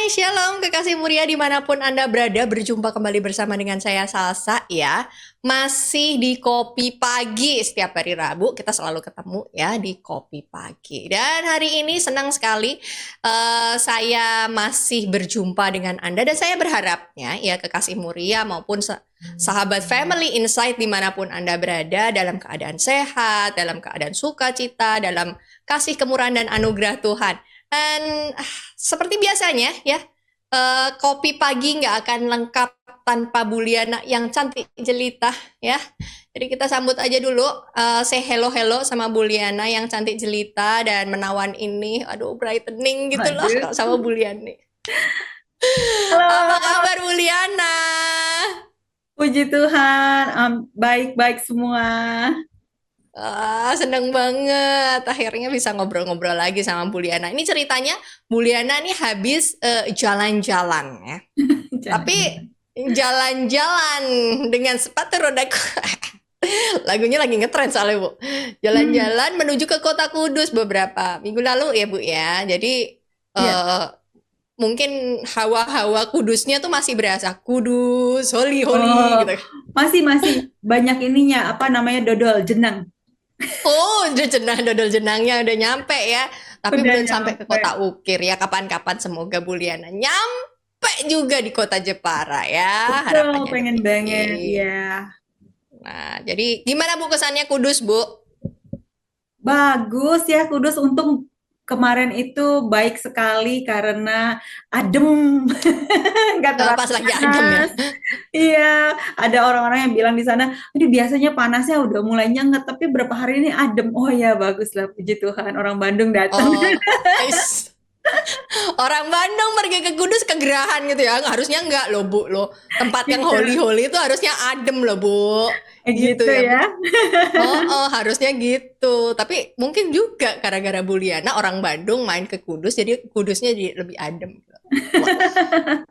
Shalom kekasih mulia dimanapun Anda berada, berjumpa kembali bersama dengan saya Salsa ya. Masih di Kopi Pagi, setiap hari Rabu kita selalu ketemu ya di Kopi Pagi. Dan hari ini senang sekali saya masih berjumpa dengan Anda. Dan saya berharapnya ya kekasih mulia maupun sahabat Family Insight dimanapun Anda berada, dalam keadaan sehat, dalam keadaan sukacita, dalam kasih kemurahan dan anugerah Tuhan. Dan seperti biasanya ya, kopi pagi nggak akan lengkap tanpa Buliana yang cantik jelita ya. Jadi kita sambut aja dulu, say hello sama Buliana yang cantik jelita dan menawan ini. Aduh, brightening gitu loh Waduh. kalau sama Buliana. Apa Halo, kabar Buliana? puji Tuhan, baik-baik semua. Seneng banget akhirnya bisa ngobrol-ngobrol lagi sama Buliana. Ini ceritanya Buliana nih habis jalan-jalan ya. Tapi Jalan-jalan. jalan-jalan dengan sepatu roda lagunya lagi ngetren soalnya Bu. Hmm, Jalan-jalan menuju ke kota Kudus beberapa minggu lalu ya Bu ya. Jadi ya. eh, mungkin hawa-hawa Kudusnya tuh masih berasa Kudus, holy holy Oh, gitu. masih banyak ininya, apa namanya, dodol, jenang. Oh, udah dodol jenangnya udah nyampe ya. Tapi Udah belum sampai ke nyampe. kota Ukir ya. Kapan-kapan semoga Buliana nyampe juga di kota Jepara ya. Betul, Harapannya pengen banget, demikian. ya. Nah, jadi gimana Bu kesannya Kudus, Bu? Bagus ya, Kudus. Untung kemarin itu baik sekali karena adem, nggak terlalu Pas lagi adem ya. panas. Iya, ada orang-orang yang bilang di sana, aduh biasanya panasnya udah mulai nyenget, tapi berapa hari ini adem. Oh ya, bagus lah, puji Tuhan. Orang Bandung datang. Oh, is. Orang Bandung pergi ke Kudus kegerahan gitu ya. Harusnya enggak loh, Bu loh. Tempat yang Iya, holy-holy itu harusnya adem loh, Bu. Gitu gitu ya, ya. Bu. Oh, harusnya gitu. Tapi mungkin juga gara-gara Buliana orang Bandung main ke Kudus, jadi Kudusnya jadi lebih adem. Wah.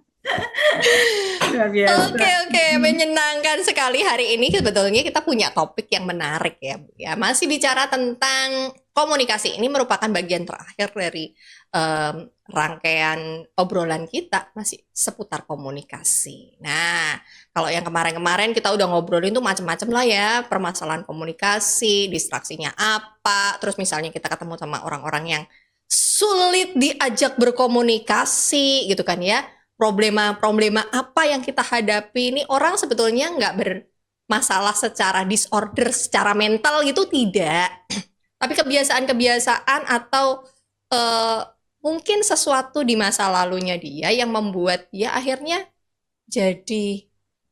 Luar biasa. Oke, oke, Hmm. menyenangkan sekali hari ini sebetulnya kita punya topik yang menarik ya, Bu. Ya, masih bicara tentang komunikasi. Ini merupakan bagian terakhir dari rangkaian obrolan kita masih seputar komunikasi. Nah, kalau yang kemarin-kemarin kita udah ngobrolin tuh macam-macam lah ya, permasalahan komunikasi, distraksinya apa, terus misalnya kita ketemu sama orang-orang yang sulit diajak berkomunikasi gitu kan ya, problema-problema apa yang kita hadapi ini orang sebetulnya nggak bermasalah secara disorder, secara mental gitu tidak. Tapi kebiasaan-kebiasaan atau eh, mungkin sesuatu di masa lalunya dia yang membuat dia akhirnya jadi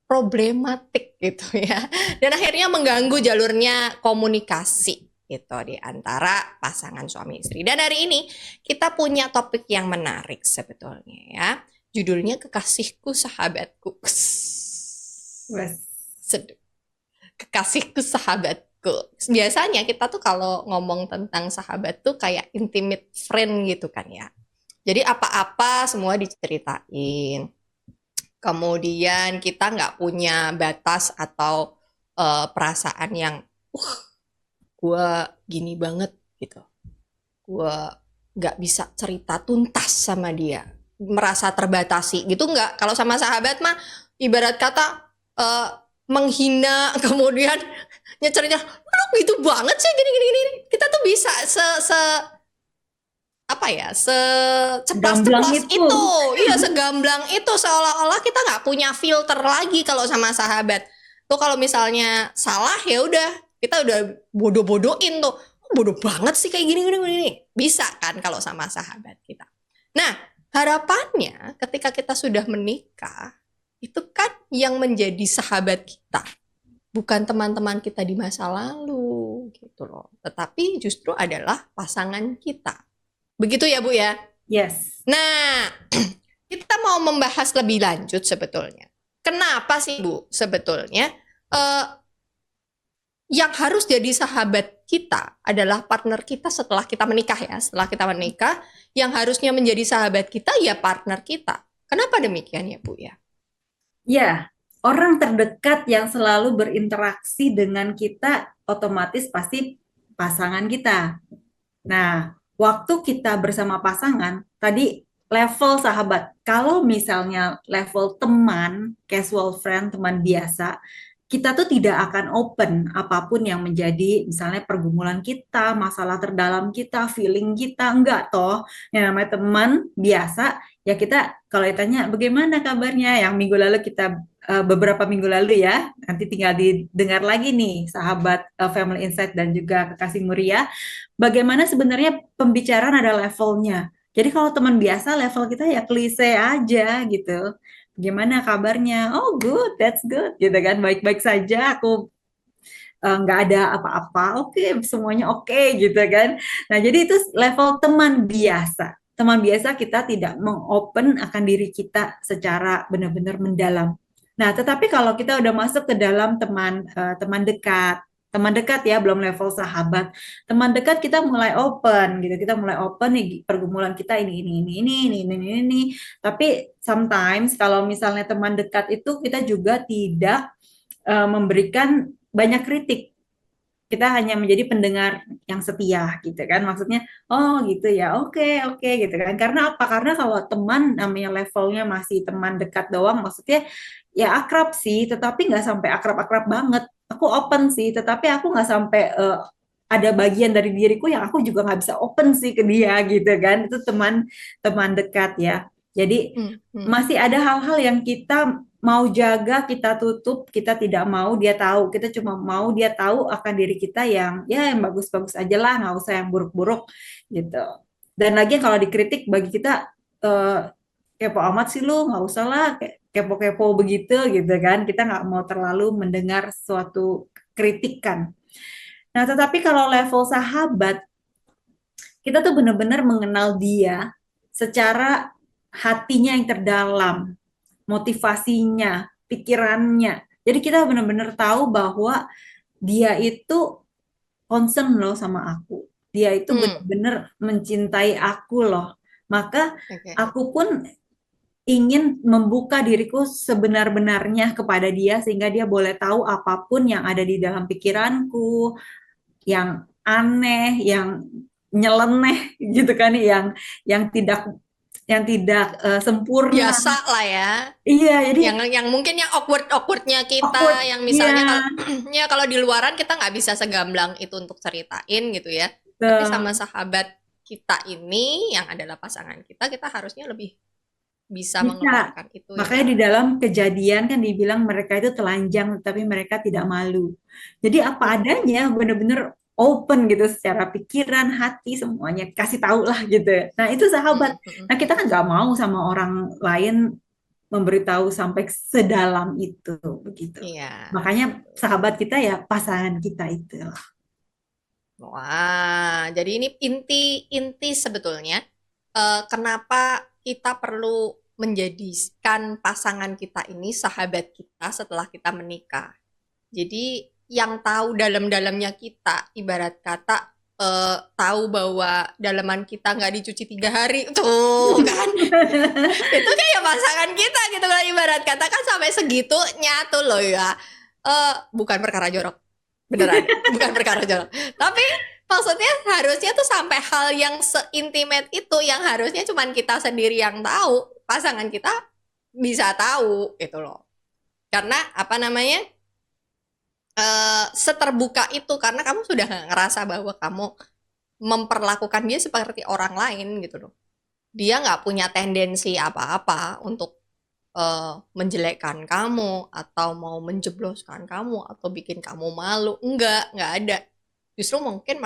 problematik gitu ya. Dan akhirnya mengganggu jalurnya komunikasi gitu di antara pasangan suami istri. Dan hari ini kita punya topik yang menarik sebetulnya ya. Judulnya Kekasihku Sahabatku. Wes. Sedih. Kekasihku sahabatku. Biasanya kita tuh kalau ngomong tentang sahabat tuh kayak intimate friend gitu kan ya. Jadi apa-apa semua diceritain. Kemudian kita nggak punya batas atau perasaan yang, gue gini banget gitu. Gue nggak bisa cerita tuntas sama dia. Merasa terbatasi gitu nggak. Kalau sama sahabat mah ibarat kata eh, menghina kemudian nyecernya lu gitu banget sih gini gini gini. Kita tuh bisa se apa ya Gamblang seceplas-ceplas itu. itu, iya segamblang itu, seolah-olah kita nggak punya filter lagi kalau sama sahabat tuh. Kalau misalnya salah ya udah kita udah bodoh-bodohin tuh. "Oh, bodoh banget sih kayak gini gini gini." Bisa kan kalau sama sahabat kita. Nah, harapannya ketika kita sudah menikah itu kan yang menjadi sahabat kita bukan teman-teman kita di masa lalu gitu loh, tetapi justru adalah pasangan kita. Begitu ya Bu ya. Yes. Nah, kita mau membahas lebih lanjut sebetulnya. Kenapa sih Bu sebetulnya eh, yang harus jadi sahabat kita adalah partner kita setelah kita menikah ya. Setelah kita menikah, yang harusnya menjadi sahabat kita ya partner kita. Kenapa demikian ya Bu ya? Ya, orang terdekat yang selalu berinteraksi dengan kita otomatis pasti pasangan kita. Nah, waktu kita bersama pasangan, tadi level sahabat. Kalau misalnya level teman, casual friend, teman biasa, kita tuh tidak akan open apapun yang menjadi misalnya pergumulan kita, masalah terdalam kita, feeling kita, enggak toh. Yang namanya teman biasa, ya kita kalau ditanya bagaimana kabarnya yang minggu lalu kita beberapa minggu lalu ya, nanti tinggal didengar lagi nih sahabat Family Insight dan juga Kekasih Muria, bagaimana sebenarnya pembicaraan ada levelnya. Jadi kalau teman biasa level kita ya klise aja gitu. Gimana kabarnya? Oh good, that's good gitu kan. Baik-baik saja, aku nggak ada apa-apa. Oke, semuanya oke gitu kan. Nah jadi itu level teman biasa. Teman biasa kita tidak mengopen akan diri kita secara benar-benar mendalam. Nah tetapi kalau kita udah masuk ke dalam teman dekat, teman dekat ya belum level sahabat, teman dekat kita mulai open gitu, kita mulai open nih pergumulan kita ini. Tapi sometimes kalau misalnya teman dekat itu kita juga tidak memberikan banyak kritik, kita hanya menjadi pendengar yang setia gitu kan, maksudnya oh gitu ya, oke gitu kan. Karena apa? Karena kalau teman namanya levelnya masih teman dekat doang, maksudnya ya akrab sih tetapi nggak sampai akrab-akrab banget. Aku open sih tetapi aku nggak sampai ada bagian dari diriku yang aku juga nggak bisa open sih ke dia gitu kan. Itu teman teman dekat ya. Jadi Hmm, hmm. masih ada hal-hal yang kita mau jaga, kita tutup, kita tidak mau dia tahu. Kita cuma mau dia tahu akan diri kita yang ya yang bagus-bagus aja lah, nggak usah yang buruk-buruk gitu. Dan lagi kalau dikritik bagi kita eh, kepo amat sih lu, nggak usah lah kepo-kepo begitu gitu kan. Kita nggak mau terlalu mendengar suatu kritikan. Nah, tetapi kalau level sahabat, kita tuh benar-benar mengenal dia secara hatinya yang terdalam, motivasinya, pikirannya. Jadi kita benar-benar tahu bahwa dia itu concern loh sama aku. Dia itu Hmm, benar-benar mencintai aku loh. Maka oke. aku pun ingin membuka diriku sebenar-benarnya kepada dia sehingga dia boleh tahu apapun yang ada di dalam pikiranku, yang aneh, yang nyeleneh gitu kan, yang tidak sempurna. Biasa lah ya. Iya, jadi Yang mungkin yang awkwardnya kita, awkward. yang Iya, misalnya kalau ya kalau di luaran kita nggak bisa segamblang itu untuk ceritain gitu ya. Tapi sama betul. sahabat kita ini yang adalah pasangan kita, kita harusnya lebih bisa Bisa. mengeluarkan itu Makanya ya. di dalam kejadian kan dibilang mereka itu telanjang, tapi mereka tidak malu. Jadi apa adanya, bener-bener open gitu secara pikiran, hati, semuanya kasih tahu lah gitu. Nah itu sahabat. Mm-mm, mm-mm. Nah kita kan nggak mau sama orang lain memberitahu sampai sedalam itu, begitu. Iya, Makanya betul. sahabat kita ya pasangan kita itu. Wah, jadi ini inti-inti sebetulnya kenapa kita perlu menjadikan pasangan kita ini sahabat kita setelah kita menikah. Jadi yang tahu dalam-dalamnya kita, ibarat kata tahu bahwa dalaman kita nggak dicuci 3 hari, tuh kan? Itu kayak pasangan kita gitu kan, ibarat kata kan sampai segitunya tuh loh ya. Bukan perkara jorok, beneran, bukan perkara jorok. Tapi maksudnya harusnya tuh sampai hal yang seintimate itu yang harusnya cuman kita sendiri yang tahu, pasangan kita bisa tahu gitu loh. Karena apa namanya? Seterbuka itu karena kamu sudah ngerasa bahwa kamu memperlakukan dia seperti orang lain gitu loh. Dia nggak punya tendensi apa-apa untuk menjelekkan kamu atau mau menjebloskan kamu atau bikin kamu malu. Nggak ada. Justru mungkin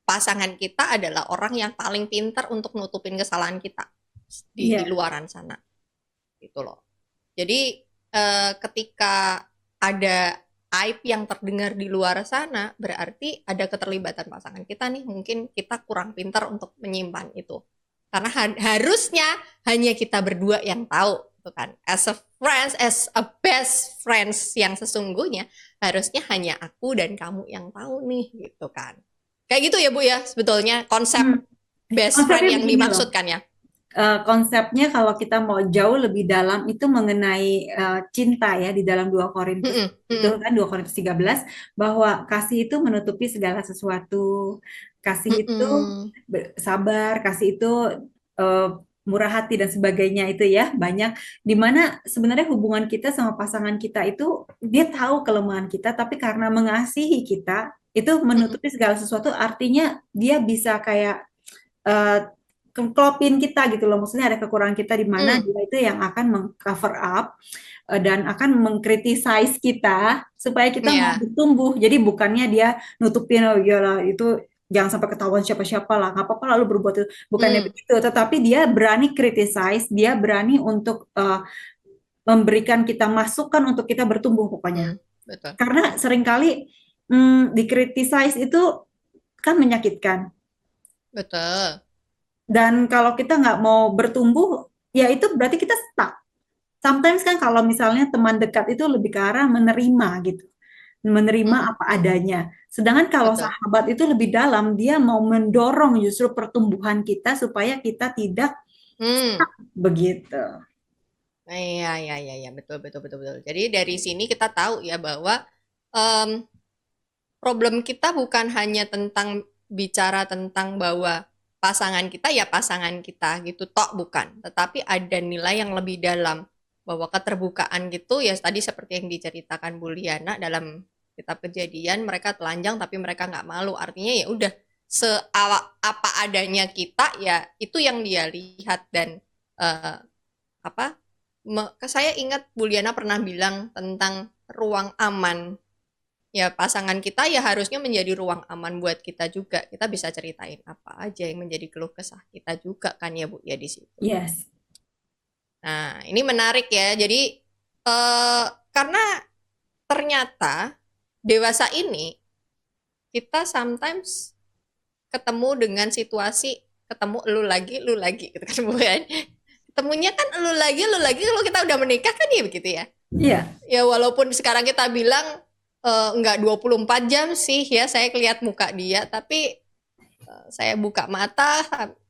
pasangan kita adalah orang yang paling pintar untuk nutupin kesalahan kita di Iya, luaran sana. Gitu loh. Jadi ketika ada aib yang terdengar di luar sana, berarti ada keterlibatan pasangan kita nih. Mungkin kita kurang pintar untuk menyimpan itu. Karena harusnya hanya kita berdua yang tahu, gitu kan. As a friends, as a best friends yang sesungguhnya, harusnya hanya aku dan kamu yang tahu nih, gitu kan. Kayak gitu ya Bu ya, sebetulnya konsep hmm. best friend Konsepnya yang begini loh. dimaksudkan ya. Konsepnya kalau kita mau jauh lebih dalam itu mengenai cinta ya di dalam 2 Korintus Mm-mm, itu mm-mm, kan 2 Korintus 13 bahwa kasih itu menutupi segala sesuatu. Kasih itu mm-mm. sabar, kasih itu eh, murah hati dan sebagainya itu ya banyak dimana sebenarnya hubungan kita sama pasangan kita itu dia tahu kelemahan kita tapi karena mengasihi kita itu Mm-mm. menutupi segala sesuatu artinya dia bisa kayak eh, klopin kita gitu loh maksudnya ada kekurangan kita di mana Mm. dia itu yang akan mengcover up dan akan mengkritisize kita supaya kita mau Ya. bertumbuh. Jadi bukannya dia nutupin oh iyalah itu jangan sampai ketahuan siapa-siapa lah, nggak apa-apa lalu berbuat itu. Bukannya Mm. begitu, tetapi dia berani criticize, dia berani untuk memberikan kita masukan untuk kita bertumbuh pokoknya. Mm. Betul. Karena seringkali dikritisize itu kan menyakitkan. Betul. Dan kalau kita nggak mau bertumbuh, ya itu berarti kita stuck. Sometimes kan kalau misalnya teman dekat itu lebih ke arah menerima gitu, menerima Mm-mm. apa adanya. Sedangkan kalau Betul. sahabat itu lebih dalam, dia mau mendorong justru pertumbuhan kita supaya kita tidak Mm. begitu. Iya, iya, iya, iya, betul, betul, betul, betul. Jadi dari sini kita tahu ya bahwa em, problem kita bukan hanya tentang bicara tentang bahwa pasangan kita ya pasangan kita gitu, tok bukan. Tetapi ada nilai yang lebih dalam bahwa keterbukaan gitu ya tadi seperti yang diceritakan Bu Liana dalam kitab Kejadian mereka telanjang tapi mereka nggak malu. Artinya ya udah apa adanya kita ya itu yang dia lihat dan eh, apa saya ingat Buliana pernah bilang tentang ruang aman. Ya, pasangan kita ya harusnya menjadi ruang aman buat kita juga. Kita bisa ceritain apa aja yang menjadi keluh kesah kita juga kan ya Bu ya di situ. Yes. Nah, ini menarik ya. Jadi karena ternyata dewasa ini kita sometimes ketemu dengan situasi ketemu lu lagi gitu kan bukan. Ketemunya kan lu lagi kalau kita udah menikah kan ya begitu ya. Iya. Ya walaupun sekarang kita bilang enggak 24 jam sih ya saya lihat muka dia tapi saya buka mata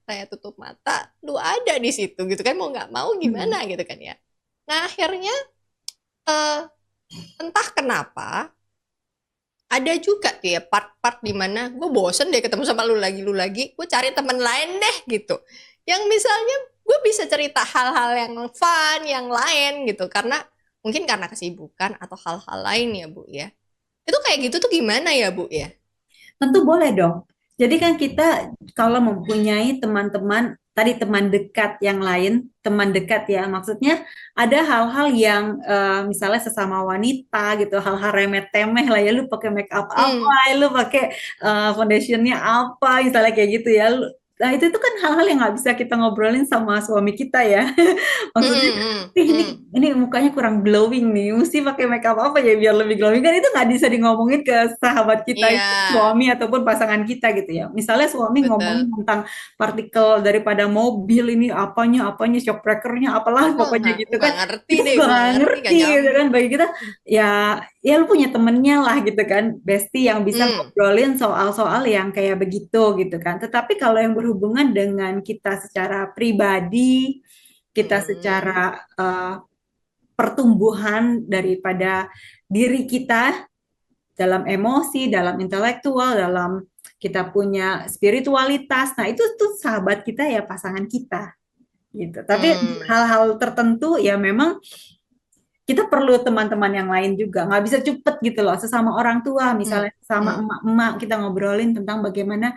saya tutup mata lu ada di situ gitu kan mau nggak mau Hmm. gimana gitu kan ya. Nah akhirnya eh, entah kenapa ada juga tuh ya part-part di mana gue bosen deh ketemu sama lu lagi gue cari temen lain deh gitu yang misalnya gue bisa cerita hal-hal yang fun yang lain gitu karena mungkin karena kesibukan atau hal-hal lain ya Bu ya itu kayak gitu tuh gimana ya Bu ya. Tentu boleh dong. Jadi kan kita kalau mempunyai teman-teman, tadi teman dekat yang lain, teman dekat ya, maksudnya ada hal-hal yang misalnya sesama wanita gitu, hal-hal remeh-temeh lah ya, lu pakai make up apa, Hmm. lu pakai foundationnya apa, misalnya kayak gitu ya. Nah itu kan hal-hal yang nggak bisa kita ngobrolin sama suami kita ya. Hmm. Maksudnya, Hmm. ini Hmm. ini mukanya kurang glowing nih, mesti pakai makeup apa ya biar lebih glowing kan itu nggak bisa ngomongin ke sahabat kita Iya itu suami ataupun pasangan kita gitu ya. Misalnya suami ngomongin betul. tentang partikel daripada mobil ini apanya apanya shock breakernya apalah pokoknya gitu Nggak kan ngerti kita deh juga gue nggak nggak ngerti ngerti nggak gitu kan nyambung. bagi kita ya ya lu punya temennya lah gitu kan bestie yang bisa Hmm. ngobrolin soal-soal yang kayak begitu gitu kan. Tetapi kalau yang berhubungan dengan kita secara pribadi kita secara Hmm. eh, pertumbuhan daripada diri kita dalam emosi, dalam intelektual, dalam kita punya spiritualitas. Nah, itu tuh sahabat kita ya pasangan kita gitu. Tapi Hmm. hal-hal tertentu ya memang kita perlu teman-teman yang lain juga. Nggak bisa cepet gitu loh. Sesama orang tua, Hmm. misalnya sama Hmm. emak-emak, kita ngobrolin tentang bagaimana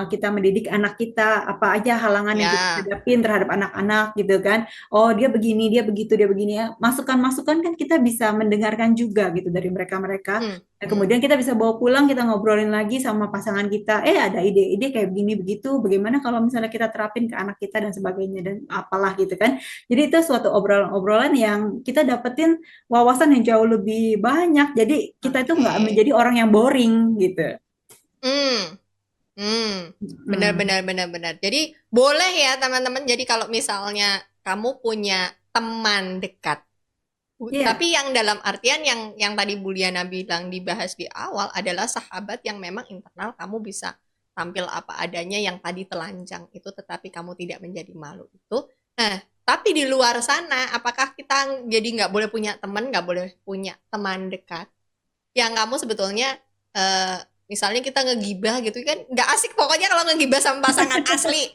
kita mendidik anak kita, apa aja halangan yang kita Ya. hadapin terhadap anak-anak gitu kan. Oh, dia begini, dia begitu, dia begini ya. Masukan-masukan kan kita bisa mendengarkan juga gitu dari mereka-mereka. Hmm. Nah, Hmm. kemudian kita bisa bawa pulang, kita ngobrolin lagi sama pasangan kita. Ada ide-ide kayak begini begitu. Bagaimana kalau misalnya kita terapin ke anak kita dan sebagainya dan apalah gitu kan. Jadi itu suatu obrolan-obrolan yang kita dapetin wawasan yang jauh lebih banyak. Jadi kita itu nggak Oke. menjadi orang yang boring gitu. Hmm. Hmm. Benar Hmm. benar benar benar. Jadi boleh ya teman-teman. Jadi kalau misalnya kamu punya teman dekat. Iya. Tapi yang dalam artian yang tadi Buliana bilang dibahas di awal adalah sahabat yang memang internal kamu bisa tampil apa adanya yang tadi telanjang itu tetapi kamu tidak menjadi malu itu. Nah, tapi di luar sana apakah kita jadi nggak boleh punya teman, nggak boleh punya teman dekat yang kamu sebetulnya eh, Misalnya kita ngegibah gitu kan, nggak asik pokoknya kalau ngegibah sama pasangan asli,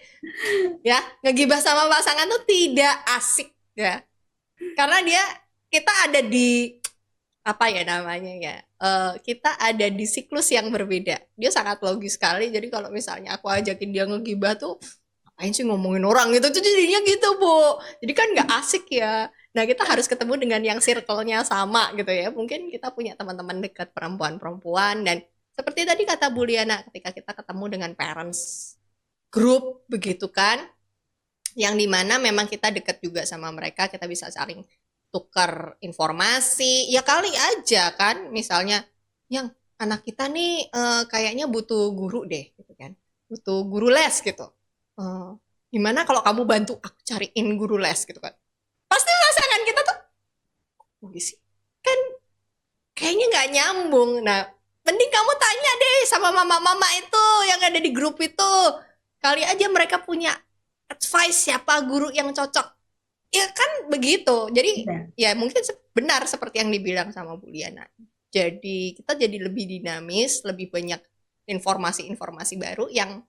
ya. Ngegibah sama pasangan tuh tidak asik, ya. Karena kita ada di apa ya namanya ya? Kita ada di siklus yang berbeda. Dia sangat logis sekali. Jadi kalau misalnya aku ajakin dia ngegibah tuh, ngapain sih ngomongin orang gitu? Tuh jadinya gitu, Bu. Jadi kan nggak asik ya. Nah, kita harus ketemu dengan yang circle-nya sama gitu ya. Mungkin kita punya teman-teman dekat perempuan-perempuan dan seperti tadi kata Bu Liana, ketika kita ketemu dengan parents group begitu kan, yang dimana memang kita dekat juga sama mereka, kita bisa saling tukar informasi. Ya kali aja kan, misalnya yang anak kita nih kayaknya butuh guru deh, gitu kan, butuh guru les gitu. Eh, Gimana kalau kamu bantu aku cariin guru les gitu kan? Pasti pasangan kita tuh, oh sih, kan kayaknya nggak nyambung. Nah, mending kamu tanya deh sama mama-mama itu yang ada di grup itu. Kali aja mereka punya advice siapa guru yang cocok. Ya kan begitu. Jadi Iya. ya mungkin benar seperti yang dibilang sama Bu Liana. Jadi kita jadi lebih dinamis, lebih banyak informasi-informasi baru yang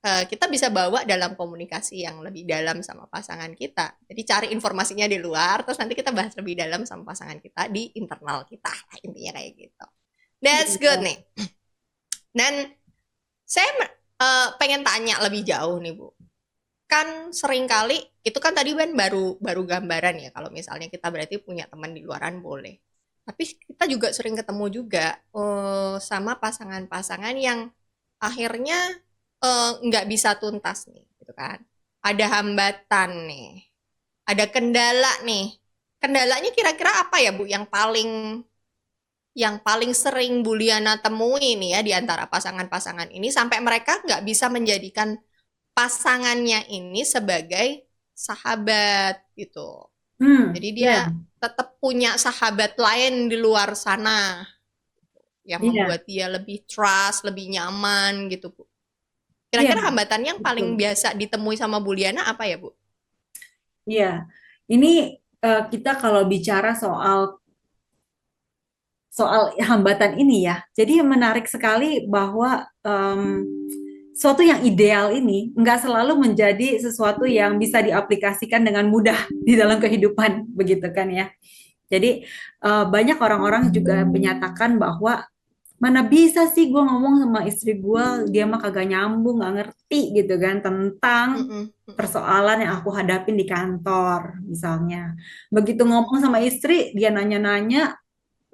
kita bisa bawa dalam komunikasi yang lebih dalam sama pasangan kita. Jadi cari informasinya di luar, terus nanti kita bahas lebih dalam sama pasangan kita di internal kita. Nah, intinya kayak gitu. That's good Iya. nih. Dan saya pengen tanya lebih jauh nih Bu. Kan sering kali itu kan tadi Ben baru baru gambaran ya kalau misalnya kita berarti punya teman di luaran boleh. Tapi kita juga sering ketemu juga sama pasangan-pasangan yang akhirnya nggak bisa tuntas nih, gitu kan? Ada hambatan nih, ada kendala nih. Kendalanya kira-kira apa ya Bu yang paling sering Bu Liana temui nih ya di antara pasangan-pasangan ini sampai mereka nggak bisa menjadikan pasangannya ini sebagai sahabat gitu. Jadi Iya, dia tetap punya sahabat lain di luar sana yang iya, membuat dia lebih trust, lebih nyaman gitu, Bu. iya, Kira-kira hambatan yang paling betul. biasa ditemui sama Bu Liana apa ya, Bu? Iya, ini kita kalau bicara soal soal hambatan ini ya, jadi menarik sekali bahwa sesuatu yang ideal ini nggak selalu menjadi sesuatu yang bisa diaplikasikan dengan mudah di dalam kehidupan, begitu kan ya. Jadi banyak orang-orang juga menyatakan bahwa mana bisa sih gue ngomong sama istri gue, dia mah kagak nyambung, nggak ngerti gitu kan tentang Mm-mm, mm-mm, persoalan yang aku hadapin di kantor misalnya. Begitu mm-mm, ngomong sama istri, dia nanya-nanya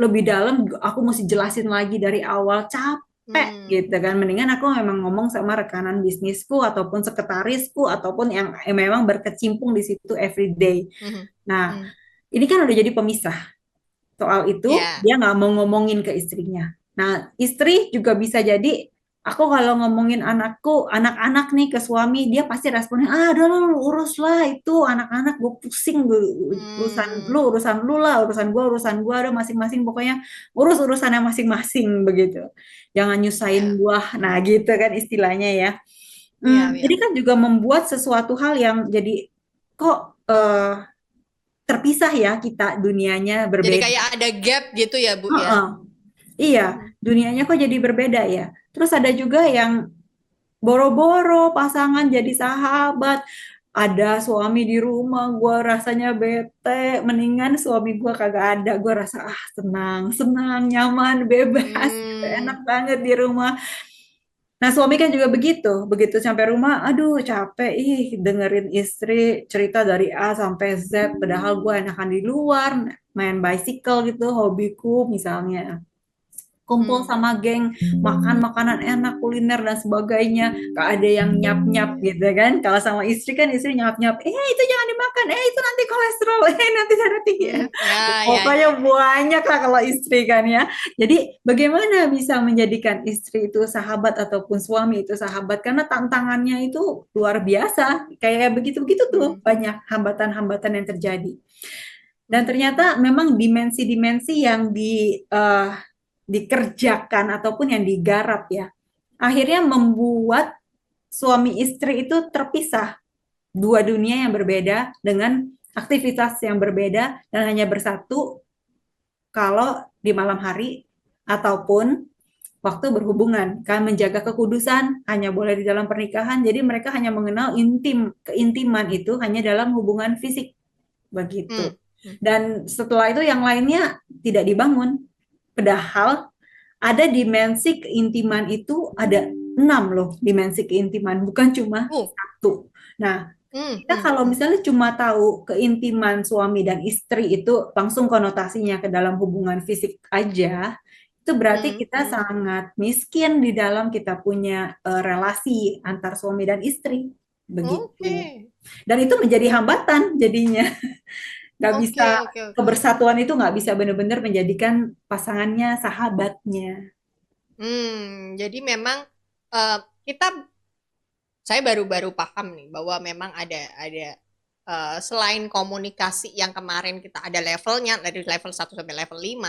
lebih dalam, aku mesti jelasin lagi dari awal, capek mm, gitu kan. Mendingan aku memang ngomong sama rekanan bisnisku ataupun sekretarisku ataupun yang memang berkecimpung di situ everyday. mhm, Nah, mm. ini kan udah jadi pemisah. Soal itu Ya. dia nggak mau ngomongin ke istrinya. Nah, istri juga bisa jadi aku kalau ngomongin anakku, anak-anak nih ke suami, dia pasti responnya, ah, udah lu urus lah itu anak-anak, gue pusing Hmm, urusan lu lah, urusan gua, ada masing-masing pokoknya urus urusannya masing-masing begitu. Jangan nyusahin ya, gua. Nah, gitu kan istilahnya ya. ya, ya. Ini kan juga membuat sesuatu hal yang jadi kok terpisah ya kita dunianya Jadi berbeda. kayak ada gap gitu ya, Bu ya. Heeh. Iya, Mhm. dunianya kok jadi berbeda ya. Terus ada juga yang boro-boro pasangan jadi sahabat. Ada suami di rumah, gue rasanya bete. Mendingan suami gue kagak ada. Gue rasa senang, senang, nyaman, bebas, gitu. Hmm, Enak banget di rumah. Nah suami kan juga begitu. Begitu sampai rumah, aduh capek ih dengerin istri cerita dari A sampai Z. Padahal gue enakan di luar, main bicycle gitu, hobiku misalnya kumpul hmm. sama geng, makan makanan enak, kuliner dan sebagainya. Gak ada yang nyap-nyap gitu kan. Kalau sama istri kan istri nyap-nyap, itu jangan dimakan, itu nanti kolesterol, nanti darah tinggi. Ya, ya, Pokoknya ya, ya. banyak lah kalau istri kan ya. Jadi bagaimana bisa menjadikan istri itu sahabat ataupun suami itu sahabat? Karena tantangannya itu luar biasa. Kayak begitu-begitu tuh Hmm, banyak hambatan-hambatan yang terjadi. Dan hmm, ternyata memang dimensi-dimensi yang dikerjakan ataupun yang digarap ya, akhirnya membuat suami istri itu terpisah, dua dunia yang berbeda dengan aktivitas yang berbeda dan hanya bersatu kalau di malam hari ataupun waktu berhubungan. Kan menjaga kekudusan hanya boleh di dalam pernikahan. Jadi mereka hanya mengenal keintiman itu hanya dalam hubungan fisik begitu. Hmm. Hmm. Dan setelah itu yang lainnya tidak dibangun. Padahal ada dimensi keintiman itu ada 6 loh dimensi keintiman, bukan cuma Uh. satu. Nah, Hmm. kita Hmm. kalau Hmm. misalnya cuma tahu keintiman suami dan istri itu langsung konotasinya ke dalam hubungan fisik aja, itu berarti Hmm. kita Hmm. sangat miskin di dalam kita punya relasi antar suami dan istri. Begitu. Oke. Dan itu menjadi hambatan jadinya. Nggak bisa, Oke, oke, oke. kebersatuan itu nggak bisa benar-benar menjadikan pasangannya sahabatnya. Jadi memang eh, kita saya baru-baru paham nih bahwa memang ada selain komunikasi yang kemarin kita ada levelnya dari level 1 sampai level 5,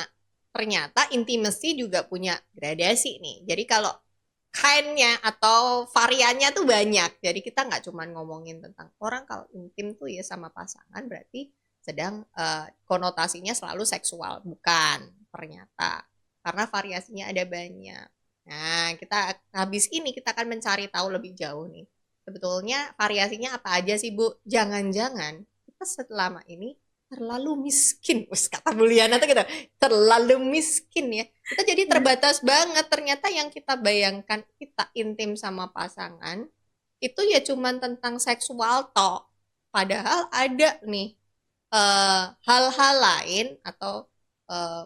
ternyata intimacy juga punya gradasi nih. Jadi kalau kind-nya atau variannya tuh banyak. Jadi kita nggak cuma ngomongin tentang orang kalau intim tuh ya sama pasangan berarti sedang konotasinya selalu seksual, bukan ternyata. Karena variasinya ada banyak. Nah, kita habis ini kita akan mencari tahu lebih jauh nih. Sebetulnya variasinya apa aja sih, Bu? Jangan-jangan kita selama ini terlalu miskin. Wes kata Buliana tuh gitu, terlalu miskin ya. Kita jadi terbatas banget. Ternyata yang kita bayangkan kita intim sama pasangan itu ya cuman tentang seksual toh. Padahal ada nih hal-hal lain atau eh,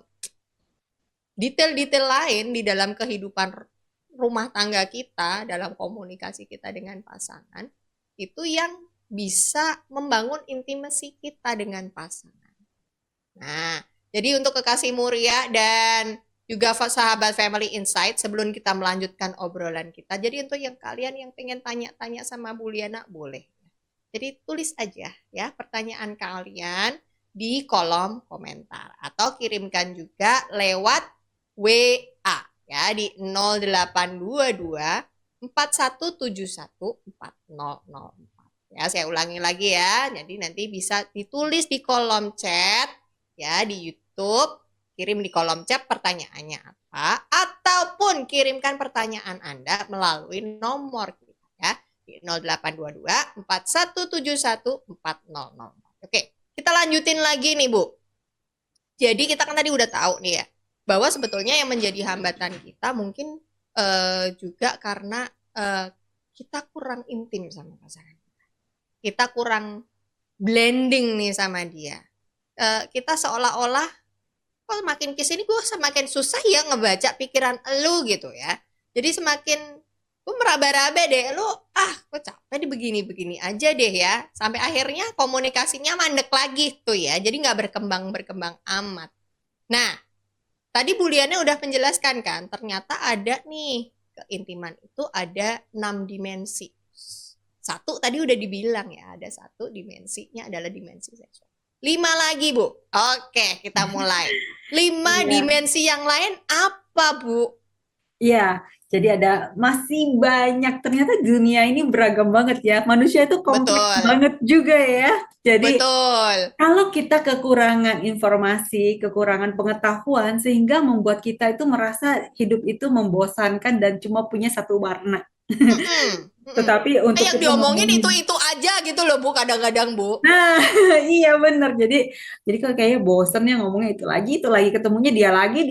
detail-detail lain di dalam kehidupan rumah tangga kita, dalam komunikasi kita dengan pasangan, itu yang bisa membangun intimasi kita dengan pasangan. Nah, jadi untuk kekasih Muria dan juga sahabat Family Insight, sebelum kita melanjutkan obrolan kita, jadi untuk yang kalian yang pengen tanya-tanya sama Buliana, boleh. Jadi tulis aja ya pertanyaan kalian di kolom komentar atau kirimkan juga lewat WA ya di 0822 4171 4004. Ya, saya ulangi lagi ya. Jadi nanti bisa ditulis di kolom chat ya di YouTube, kirim di kolom chat pertanyaannya apa ataupun kirimkan pertanyaan Anda melalui nomor kita ya di 0822 4171 4004. Oke, kita lanjutin lagi nih, Bu. Jadi kita kan tadi udah tahu nih ya bahwa sebetulnya yang menjadi hambatan kita mungkin juga karena eh, kita kurang intim sama pasangan. Kita kurang blending nih sama dia. Kita seolah-olah kok makin kesini gue semakin susah ya ngebaca pikiran lu gitu ya. Jadi semakin gue meraba-raba deh, lu gue capek di begini-begini aja deh ya. Sampai akhirnya komunikasinya mandek lagi tuh ya. Jadi nggak berkembang-berkembang amat. Nah, tadi Buliannya udah menjelaskan kan, ternyata ada nih keintiman itu ada 6 dimensi. Satu tadi udah dibilang ya, ada satu dimensinya adalah dimensi seksual. 5 lagi, Bu. Oke, kita mulai. 5 Iya, dimensi yang lain apa, Bu? iya. Jadi ada masih banyak. Ternyata dunia ini beragam banget ya. Manusia itu kompleks Betul. banget juga ya. Jadi Betul. kalau kita kekurangan informasi, kekurangan pengetahuan, sehingga membuat kita itu merasa hidup itu membosankan dan cuma punya satu warna. Mm-mm. Mm-mm. Tetapi untuk Yang kita diomongin ngomongin, itu aja gitu loh, Bu, kadang-kadang, Bu. nah iya benar. Jadi kalau kayaknya bosen ya ngomongnya itu lagi ketemunya dia lagi.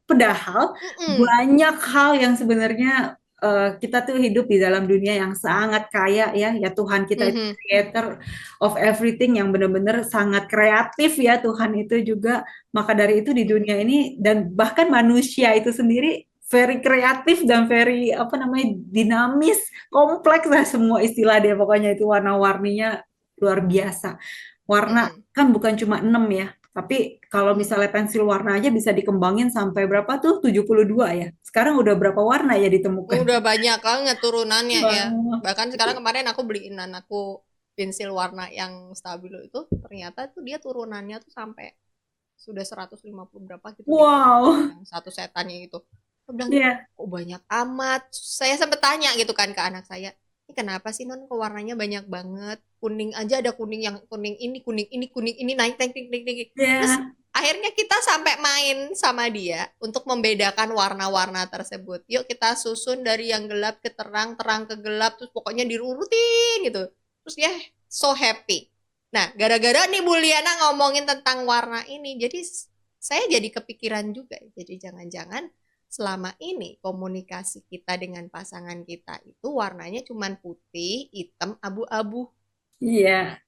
Padahal Mm-mm. banyak hal yang sebenarnya kita tuh hidup di dalam dunia yang sangat kaya ya. Ya Tuhan kita itu Mhm. creator of everything yang benar-benar sangat kreatif ya Tuhan itu juga. Maka dari itu di dunia ini dan bahkan manusia itu sendiri very kreatif dan very apa namanya dinamis, kompleks lah semua istilah dia pokoknya itu warna-warninya luar biasa. Warna Mm-mm. kan bukan cuma 6 ya, tapi kalau Mm-mm. misalnya pensil warna aja bisa dikembangin sampai berapa tuh? 72 ya. Sekarang udah berapa warna ya ditemukan? Udah banyak banget turunannya ya. Wah, Bahkan sekarang kemarin aku beliin anakku pensil warna yang stabilo itu, ternyata tuh dia turunannya tuh sampai sudah 150 berapa gitu deh. wow. Yang satu setannya itu. Aku bilang, Iya, kok banyak amat. Saya sempat tanya gitu kan ke anak saya, ini kenapa sih non kok warnanya banyak banget? Kuning aja ada kuning yang kuning ini, naik, naik, naik, naik, naik. Terus iya. akhirnya kita sampai main sama dia untuk membedakan warna-warna tersebut. Yuk kita susun dari yang gelap ke terang, terang ke gelap, terus pokoknya diurutin gitu. Terus dia so happy. Nah, gara-gara nih Bu Liana ngomongin tentang warna ini, jadi saya jadi kepikiran juga. Jadi jangan-jangan selama ini komunikasi kita dengan pasangan kita itu warnanya cuman putih, hitam, abu-abu. Iya.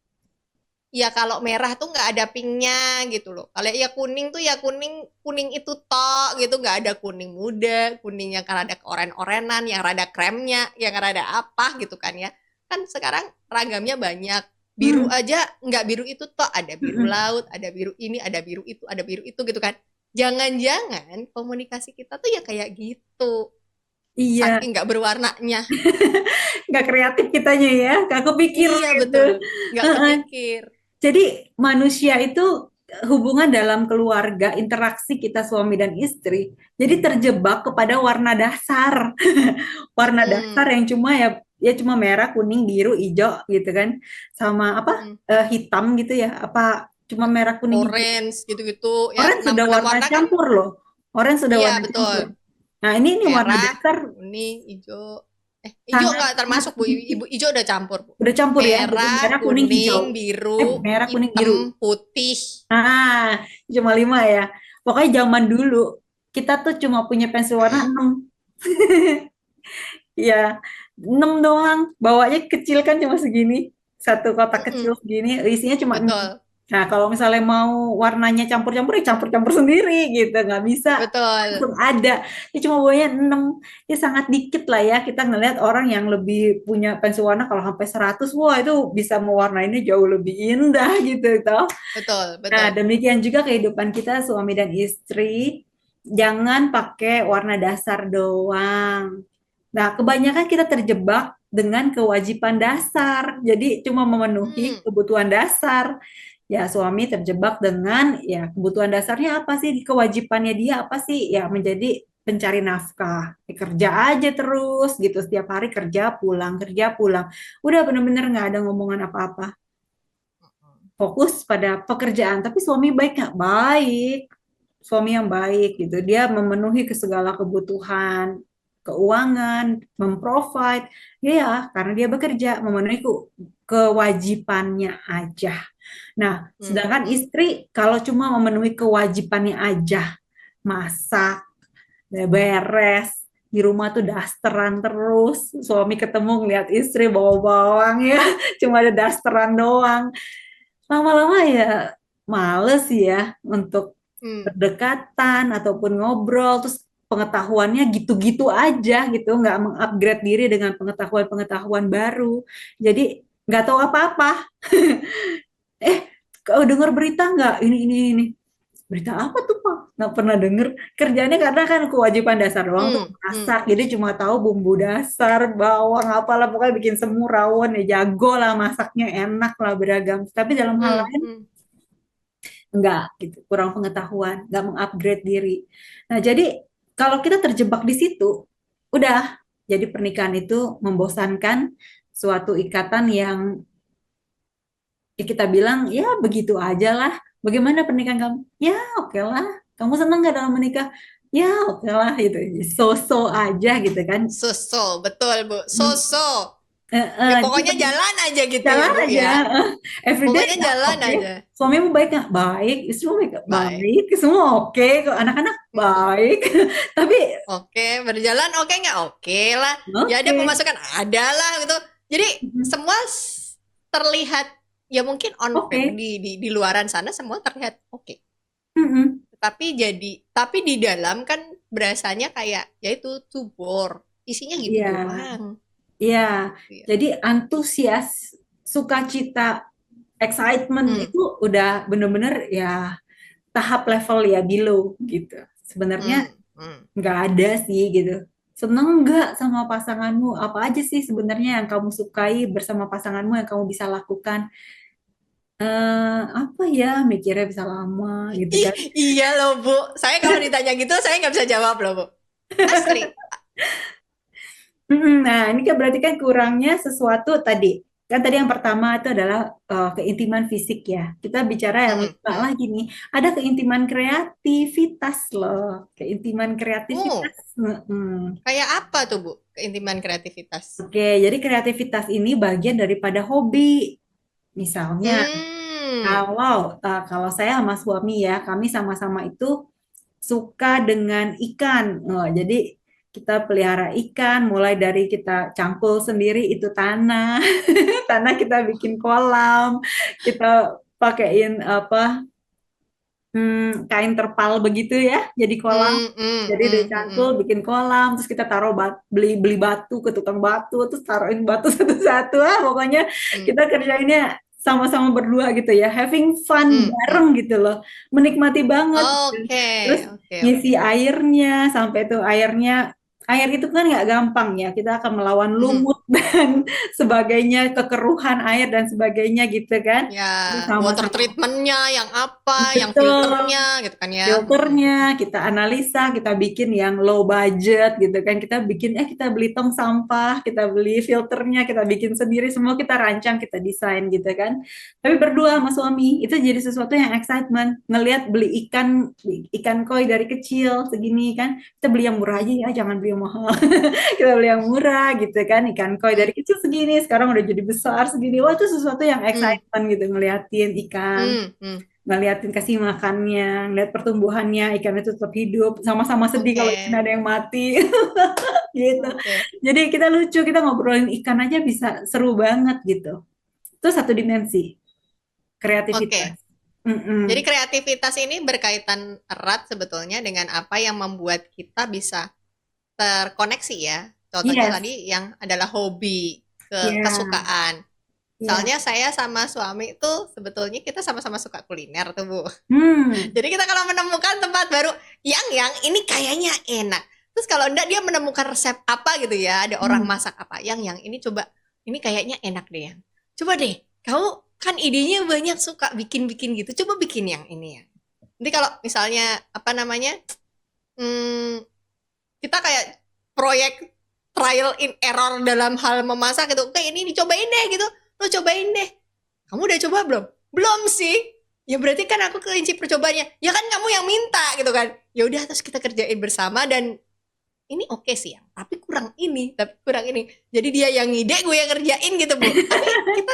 Ya kalau merah tuh nggak ada pinknya gitu loh. Kalau ya kuning tuh ya kuning kuning itu tok gitu, nggak ada kuning muda, kuning yang rada oren-orenan, yang rada kremnya, yang rada apa gitu kan ya. Kan sekarang ragamnya banyak. Biru Hmm. aja nggak biru itu tok, ada biru Mm-mm. laut, ada biru ini, ada biru itu, ada biru itu gitu kan. Jangan-jangan komunikasi kita tuh ya kayak gitu. Iya, Saking nggak berwarnanya. nggak kreatif kitanya ya, nggak kepikir Iya gitu. betul, nggak Heeh. kepikir. Jadi manusia itu hubungan dalam keluarga, interaksi kita suami dan istri, jadi terjebak kepada warna dasar. Warna dasar Mm-mm, yang cuma ya cuma merah, kuning, biru, hijau gitu kan. Sama apa mm-mm. hitam gitu ya. Apa cuma merah, kuning, hijau. Orange gitu-gitu ya, Orange enam sudah enam warna warna kan. campur loh. Orange sudah Iya warna betul, campur. Nah, ini warna merah dasar kuning hijau, hijau sangat nggak termasuk Bu, ibu hijau udah campur Bu. udah campur ya. Jadi Merah merah, kuning, kuning hijau. biru Merah, kuning, hitam biru. putih. Ah, cuma 5 ya. Pokoknya zaman dulu kita tuh cuma punya pensil warna 6. Ya, 6 doang. Bawanya kecil kan cuma segini. Satu kotak kecil Mm-mm, segini, isinya cuma 6. betul Nah, kalau misalnya mau warnanya campur-campur, ya campur-campur sendiri gitu. Nggak bisa betul langsung ada. Ini cuma bawanya 6. Ya sangat dikit lah ya. Kita ngelihat orang yang lebih punya pensil warna kalau sampai 100, wah itu bisa mewarnainnya jauh lebih indah gitu. Toh. betul Nah, betul. demikian juga kehidupan kita suami dan istri. Jangan pakai warna dasar doang. Nah, kebanyakan kita terjebak dengan kewajiban dasar. Jadi cuma memenuhi Hmm, kebutuhan dasar. Ya, suami terjebak dengan ya kebutuhan dasarnya apa sih? Kewajibannya dia apa sih? Ya, menjadi pencari nafkah. Ya, kerja aja terus gitu. Setiap hari kerja pulang, kerja pulang. Udah bener-bener nggak ada ngomongan apa-apa, fokus pada pekerjaan. Tapi suami baik nggak? Baik. Suami yang baik gitu. Dia memenuhi ke segala kebutuhan keuangan, memprovide. Ya, karena dia bekerja, memenuhi kewajibannya aja. Nah, hmm, sedangkan hmm. istri kalau cuma memenuhi kewajibannya aja, masak, beres, di rumah tuh dasteran terus. Suami ketemu ngeliat istri bawa bawang ya, cuma ada dasteran doang. Lama-lama ya males ya untuk Hmm. berdekatan ataupun ngobrol, terus pengetahuannya gitu-gitu aja gitu, nggak mengupgrade diri dengan pengetahuan-pengetahuan baru, jadi nggak tahu apa-apa. eh Kau dengar berita nggak ini berita apa tuh Pak? Nggak pernah denger. Kerjanya karena kan kewajiban dasar doang tuh Hmm, hmm, masak, jadi cuma tahu bumbu dasar, bawang apalah, pokoknya bikin semur rawon ya, jago lah masaknya, enak lah, beragam, tapi dalam hal hmm, lain hmm. enggak gitu, kurang pengetahuan, nggak mengupgrade diri. Nah, jadi kalau kita terjebak di situ, udah, jadi pernikahan itu membosankan, suatu ikatan yang ya kita bilang ya begitu aja lah. Bagaimana pernikahan kamu? Ya oke lah. Kamu senang nggak dalam menikah? Ya oke lah gitu. So-so aja gitu kan. So betul Bu, Hmm. ya Jadi pokoknya jalan aja gitu ya jalan Bu aja. ya, Everyday pokoknya ya jalan oke. aja. Suamimu baik nggak? Baik. Istrimu baik nggak? Baik. Baik. Semua oke. Kok anak-anak Mm-mm. baik. Tapi Oke, berjalan oke nggak? Oke lah. Ya ada oke. pemasukan, ada lah gitu. Jadi semua terlihat ya mungkin on paper Oke. di luaran sana semua terlihat oke. Mm-mm. Tapi di dalam kan berasanya kayak yaitu tubor. Isinya gitu Iya, doang. iya. Iya. Jadi antusias, sukacita, excitement Hmm, itu udah bener-bener ya tahap level ya below gitu. Sebenarnya hmm, hmm. nggak ada sih gitu. Seneng nggak sama pasanganmu? Apa aja sih sebenarnya yang kamu sukai bersama pasanganmu yang kamu bisa lakukan? Apa ya, mikirnya bisa lama gitu Ih, kan. iya loh Bu. Saya kalau ditanya gitu saya nggak bisa jawab loh Bu. Asli. Nah, ini kan berarti kan kurangnya sesuatu tadi. Kan tadi yang pertama itu adalah keintiman fisik ya. Kita bicara yang Mm-mm, lima mm. lagi nih. Ada keintiman kreativitas loh. Keintiman kreativitas. Oh, Mm-mm. kayak apa tuh Bu? Keintiman kreativitas. Oke, jadi kreativitas ini bagian daripada hobi. Misalnya, Hmm. kalau saya sama suami ya, kami sama-sama itu suka dengan ikan. Oh, jadi kita pelihara ikan, mulai dari kita cangkul sendiri itu tanah, tanah kita bikin kolam, kita pakein kain terpal begitu ya, jadi kolam. Hmm, hmm, Jadi dari hmm, hmm, cangkul hmm. bikin kolam, terus kita taruh beli beli batu ke tukang batu, terus taruhin batu satu-satu. Pokoknya Hmm. kita kerjainnya sama-sama berdua gitu ya, having fun Hmm, hmm. bareng gitu loh, menikmati banget. Oke, Terus oke, ngisi oke. airnya sampai tuh air itu kan nggak gampang ya, kita akan melawan Mhm. lumut dan sebagainya, kekeruhan air dan sebagainya gitu kan. Ya, Terus water sama-sama treatmentnya yang apa, yang betul filternya gitu kan ya. Mhm. filternya kita analisa, kita bikin yang low budget gitu kan. Kita bikin kita beli tong sampah, kita beli filternya, kita bikin sendiri semua kita rancang, kita desain gitu kan. Tapi berdua sama suami itu jadi sesuatu yang excitement. Ngelihat beli ikan koi dari kecil segini kan. Kita beli yang murah aja Mhm. ya, jangan beli yang mahal. Kita beli yang murah gitu kan. Ikan koi dari Mhm. kecil segini sekarang udah jadi besar segini. Wah, itu sesuatu yang Mhm. excitement gitu ngeliatin ikan Mhm. Mhm. ngeliatin kasih makannya, ngeliat pertumbuhannya, ikan itu tetap hidup, sama-sama sedih kalau Oke. ikan ada yang mati, gitu. Oke. Jadi kita lucu, kita ngobrolin ikan aja bisa seru banget gitu. Itu satu dimensi, kreativitas. Oke. Jadi Mm-mm. kreativitas ini berkaitan erat sebetulnya dengan apa yang membuat kita bisa terkoneksi ya. Contohnya Yes, tadi yang adalah hobi, ya, kesukaan. ya. Soalnya saya sama suami itu sebetulnya kita sama-sama suka kuliner tuh Bu. Hmm, Jadi kita kalau menemukan tempat baru yang ini kayaknya enak. Terus kalau enggak dia menemukan resep apa gitu ya, ada orang hmm. masak apa, yang ini coba, ini kayaknya enak deh yang. Coba deh, kamu kan idenya banyak suka bikin-bikin gitu, coba bikin yang ini ya. Nanti kalau misalnya apa namanya, hmm, kita kayak proyek trial in error dalam hal memasak gitu, kayak ini dicobain deh gitu, lo cobain deh. Kamu udah coba belum? Belum sih. Ya berarti kan aku kelinci percobaannya. Ya kan kamu yang minta gitu kan. Ya udah terus kita kerjain bersama dan ini oke sih yang, tapi kurang ini, tapi kurang ini. Jadi dia yang ngide, gue yang ngerjain gitu, Bu. Tapi kita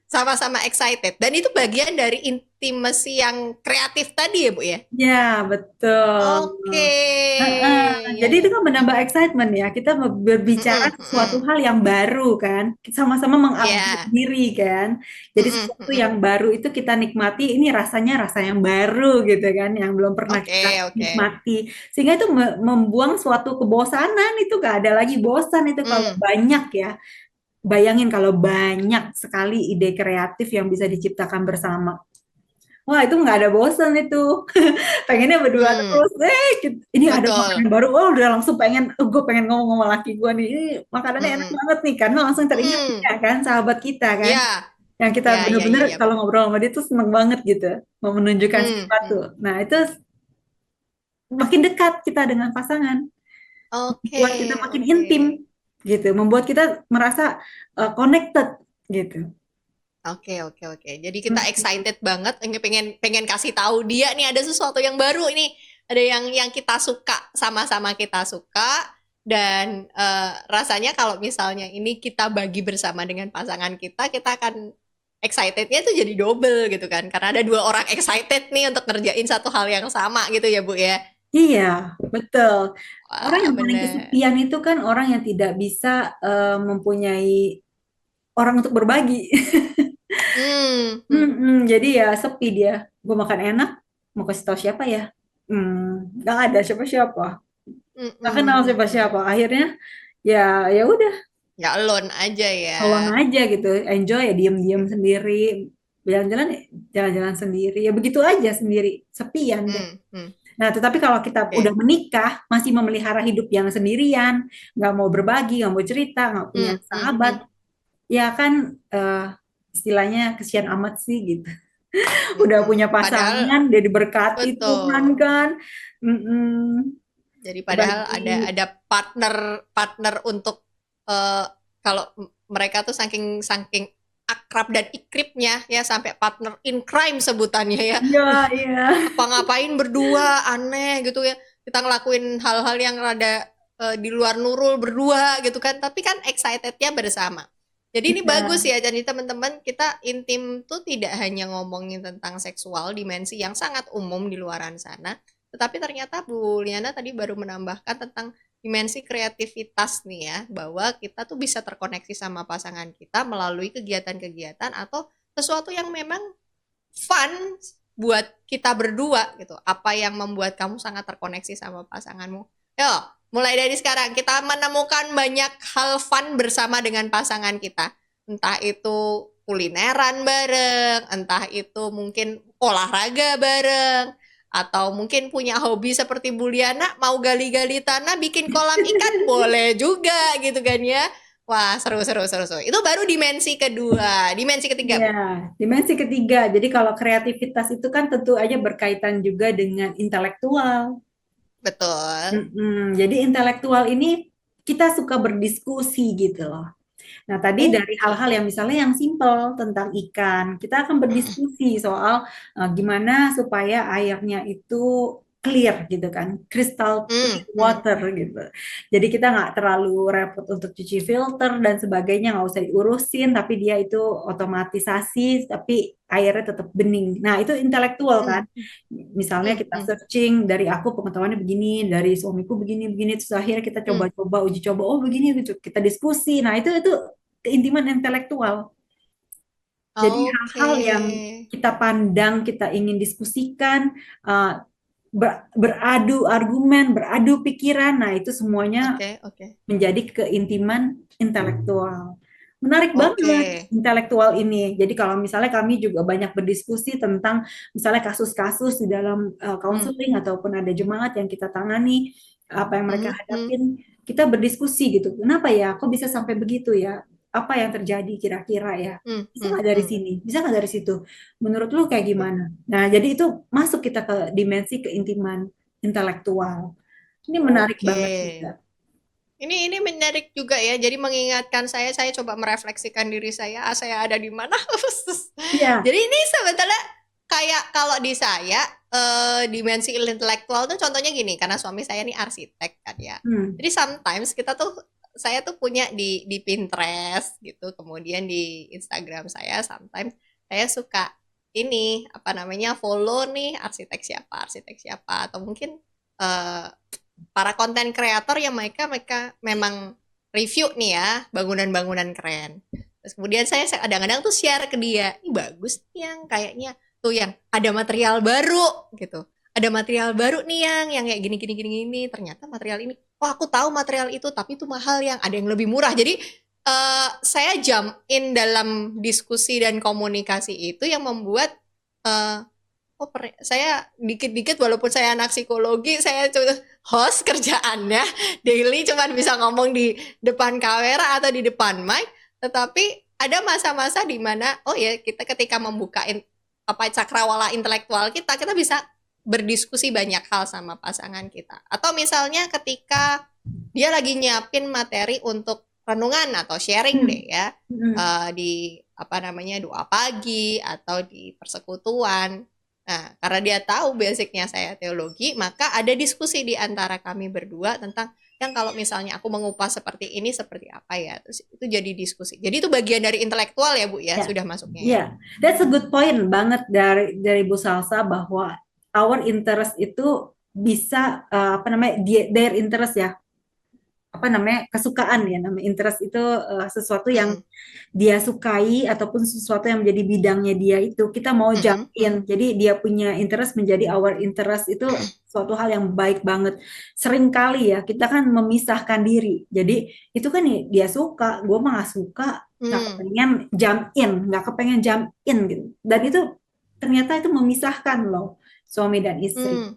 sama-sama excited dan itu bagian dari intimacy yang kreatif tadi ya, Bu ya. Ya, betul. Oke. Heeh. Ya Jadi ya. itu kan menambah excitement ya. Kita berbicara Mm-mm, sesuatu mm-mm. hal yang baru kan. Kita sama-sama mengupgrade Ya. diri kan. Jadi Mm-mm, sesuatu mm-mm. yang baru itu kita nikmati. Ini rasanya rasa yang baru gitu kan. Yang belum pernah kita Oke, oke. nikmati. Sehingga itu membuang suatu kebosanan. Itu gak ada lagi bosan itu kalau Hmm. banyak ya. Bayangin kalau banyak sekali ide kreatif yang bisa diciptakan bersama. Wah, itu nggak ada bosan itu. Pengennya berdua Hmm. terus. Ini ada makanan Betul. baru. Oh, udah langsung gue pengen ngomong sama laki gue nih. Ini makanannya enak Mm-mm. banget nih. Karena langsung teringat Hmm. dia kan, sahabat kita kan. Ya. Yang kita Ya, ya, bener-bener ya, ya, kalau Bu. ngobrol sama dia tuh seneng banget gitu. Mau menunjukkan Hmm. sesuatu. Hmm. Nah, itu makin dekat kita dengan pasangan. Oke, Membuat kita makin oke. intim gitu. Membuat kita merasa connected gitu. Oke, oke, oke. Jadi kita excited banget, ini pengen pengen kasih tahu dia nih ada sesuatu yang baru ini. Ada yang kita suka, sama-sama kita suka dan rasanya kalau misalnya ini kita bagi bersama dengan pasangan kita akan excitednya itu jadi double gitu kan. Karena ada dua orang excited nih untuk ngerjain satu hal yang sama gitu ya, Bu ya. Iya, betul. Orang Wah, yang paling bener. kesepian itu kan orang yang tidak bisa mempunyai orang untuk berbagi. Hmm, hmm, Jadi ya sepi dia. Gue makan enak, mau kasih tahu siapa ya? Nggak ada siapa-siapa. hmm, Nggak kenal hmm, hmm, hmm. siapa-siapa. Akhirnya ya ya udah, Ya alone aja ya. tolong aja gitu. Enjoy ya diem-diem sendiri. Jalan-jalan ya jalan-jalan sendiri. Ya begitu aja sendiri. Sepian deh. Hmm, hmm. Nah, tetapi kalau kita udah Oke. menikah, masih memelihara hidup yang sendirian, nggak mau berbagi, nggak mau cerita, nggak punya Hmm, hmm, sahabat, hmm, ya kan eh, istilahnya kesian amat sih gitu. hmm, Udah hmm. punya Padahal pasangan, dia diberkati Tuhan betul. kan. Mm-mm. Jadi padahal Berbagi, ada partner partner untuk eh, kalau mereka tuh saking saking akrab dan ikripnya ya sampai partner in crime sebutannya ya. Iya, iya. Apa ngapain berdua aneh gitu ya. Kita ngelakuin hal-hal yang rada di luar nurul berdua gitu kan. Tapi kan excitednya bersama. Jadi ini Iya. bagus ya, jadi teman-teman kita intim tuh tidak hanya ngomongin tentang seksual, dimensi yang sangat umum di luaran sana, tetapi ternyata Bu Liana tadi baru menambahkan tentang dimensi kreativitas nih ya, bahwa kita tuh bisa terkoneksi sama pasangan kita melalui kegiatan-kegiatan atau sesuatu yang memang fun buat kita berdua gitu. Apa yang membuat kamu sangat terkoneksi sama pasanganmu? Yo, mulai dari sekarang kita menemukan banyak hal fun bersama dengan pasangan kita. Entah itu kulineran bareng, entah itu mungkin olahraga bareng, atau mungkin punya hobi seperti Buliana, mau gali-gali tanah, bikin kolam ikan, boleh juga gitu kan ya. Wah, seru, seru, seru, seru. Itu baru dimensi kedua. Dimensi ketiga, Iya, Bu. dimensi ketiga. Jadi kalau kreativitas itu kan tentu aja berkaitan juga dengan intelektual. Betul. Jadi intelektual ini kita suka berdiskusi gitu loh. Nah, tadi dari Oke. hal-hal yang misalnya yang simpel tentang ikan, kita akan berdiskusi soal gimana supaya airnya itu clear gitu kan, crystal Hmm, clear hmm. water gitu. Jadi kita nggak terlalu repot untuk cuci filter dan sebagainya, nggak usah diurusin, tapi dia itu otomatisasi, tapi airnya tetap bening. Nah, itu intelektual kan. Hmm, Misalnya hmm, kita hmm, searching dari aku pengetahuannya begini, dari suamiku begini begini, terus akhirnya kita hmm. coba-coba uji coba, oh begini gitu, kita diskusi. Nah, itu keintiman intelektual. Jadi Oke. hal-hal yang kita pandang, kita ingin diskusikan, uh, beradu argumen, beradu pikiran, nah itu semuanya Oke, oke. menjadi keintiman intelektual. Menarik Oke. banget intelektual ini. Jadi kalau misalnya kami juga banyak berdiskusi tentang misalnya kasus-kasus di dalam Hmm, counseling ataupun ada jemaat yang kita tangani, apa yang mereka hmm, hmm, hadapin, kita berdiskusi gitu. Kenapa ya? Kok bisa sampai begitu ya? Apa yang terjadi kira-kira ya? hmm, Bisa hmm, nggak dari hmm. sini? Bisa nggak dari situ? Menurut lu kayak gimana? Nah, jadi itu masuk kita ke dimensi keintiman intelektual. Ini menarik Oke. banget juga. Ini menarik juga ya. Jadi mengingatkan saya coba merefleksikan diri saya, saya ada di mana. Iya. Jadi ini sebetulnya kayak kalau di saya dimensi intelektual tuh contohnya gini, karena suami saya nih arsitek kan ya. Hmm. Jadi sometimes kita tuh saya tuh punya di Pinterest gitu, kemudian di Instagram saya sometimes saya suka ini apa namanya follow nih arsitek siapa atau mungkin eh, para konten kreator yang mereka mereka memang review nih ya bangunan-bangunan keren. Terus kemudian saya kadang-kadang tuh share ke dia, ini bagus nih yang kayaknya tuh yang ada material baru gitu. Ada material baru nih yang kayak gini gini gini gini. Ternyata material ini, oh aku tahu material itu tapi itu mahal yang ada yang lebih murah. Jadi saya jump in dalam diskusi dan komunikasi itu yang membuat eh, oh, saya dikit-dikit walaupun saya anak psikologi, saya coba host kerjaannya daily cuman bisa ngomong di depan kamera atau di depan mic, tetapi ada masa-masa di mana oh ya kita ketika membuka apa cakrawala intelektual kita bisa berdiskusi banyak hal sama pasangan kita. Atau misalnya ketika dia lagi nyiapin materi untuk renungan atau sharing Hmm. deh ya Hmm. di apa namanya doa pagi atau di persekutuan. Nah, karena dia tahu basicnya saya teologi, maka ada diskusi di antara kami berdua tentang yang kalau misalnya aku mengupas seperti ini seperti apa ya. Terus itu jadi diskusi. Jadi itu bagian dari intelektual ya, Bu ya, Ya, sudah masuknya ya, ya. that's a good point banget dari Bu Salsa bahwa our interest itu bisa apa namanya their interest ya, apa namanya kesukaan ya, namanya interest itu sesuatu yang Mm-mm. dia sukai ataupun sesuatu yang menjadi bidangnya dia itu kita mau jump Mm-mm. Mm-mm. in. Jadi dia punya interest menjadi our interest itu suatu hal yang baik banget. Sering kali ya kita kan memisahkan diri. Jadi itu kan nih dia suka, gue mah nggak suka, nggak Mm. kepengen jump in, nggak kepengen jump in gitu. Dan itu ternyata itu memisahkan loh suami dan istri. Mm.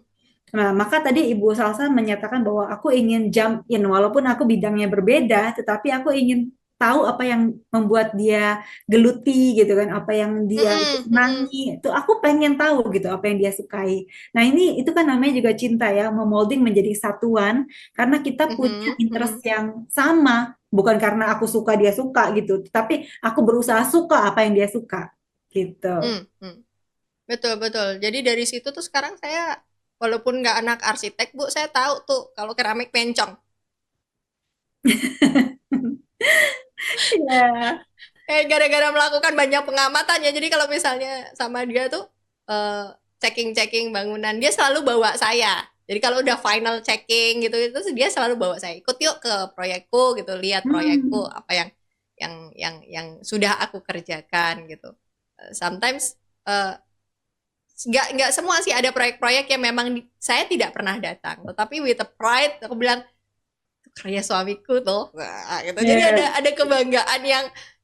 Nah, maka tadi Ibu Salsa menyatakan bahwa aku ingin jump in, walaupun aku bidangnya berbeda, tetapi aku ingin tahu apa yang membuat dia geluti gitu kan, apa yang dia itu Mm-mm, mm-mm, senangi, itu aku pengen tahu gitu apa yang dia sukai. Nah ini itu kan namanya juga cinta ya, memolding menjadi satuan karena kita punya mm-mm, interest mm-mm, yang sama, bukan karena aku suka dia suka gitu, tapi aku berusaha suka apa yang dia suka gitu. mm, mm. Betul, betul. Jadi dari situ tuh sekarang saya, walaupun nggak anak arsitek, Bu, saya tahu tuh kalau keramik mencong. Ya. Gara-gara melakukan banyak pengamatan ya. Jadi kalau misalnya sama dia tuh eh, checking-checking bangunan, dia selalu bawa saya. Jadi kalau udah final checking gitu itu dia selalu bawa saya. Ikut yuk ke proyekku gitu, lihat proyekku Hmm. apa yang sudah aku kerjakan gitu. Sometimes eh, nggak semua sih, ada proyek-proyek yang memang saya tidak pernah datang, tetapi with a pride aku bilang karya suamiku tuh. Wah, gitu. Jadi Ya. ada kebanggaan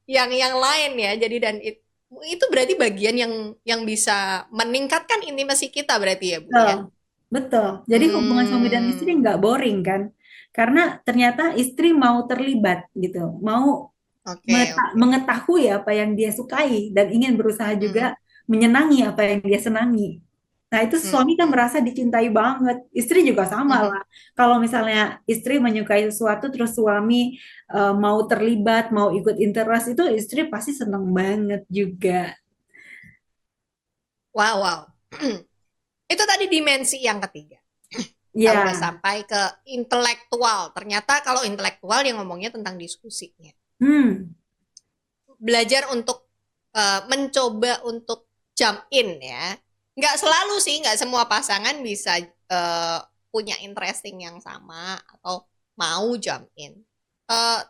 yang lain ya. Jadi dan itu berarti bagian yang bisa meningkatkan intimasi kita berarti ya, Bu Betul, ya. betul. Jadi hubungan suami dan istri Hmm. nggak boring kan? Karena ternyata istri mau terlibat gitu, mau Oke, oke. mengetahui apa yang dia sukai dan ingin berusaha juga Hmm. menyenangi apa yang dia senangi. Nah, itu Hmm. suami kan Hmm. merasa dicintai banget. Istri juga sama Hmm. lah. Kalau misalnya istri menyukai sesuatu terus suami mau terlibat, mau ikut interest itu istri pasti seneng banget juga. Wow, wow. Itu tadi dimensi yang ketiga. Kita udah Ya, sampai ke intelektual. Ternyata kalau intelektual yang ngomongnya tentang diskusinya. hmm, Belajar untuk mencoba untuk jump in ya. Nggak selalu sih, nggak semua pasangan bisa punya interesting yang sama atau mau jump in.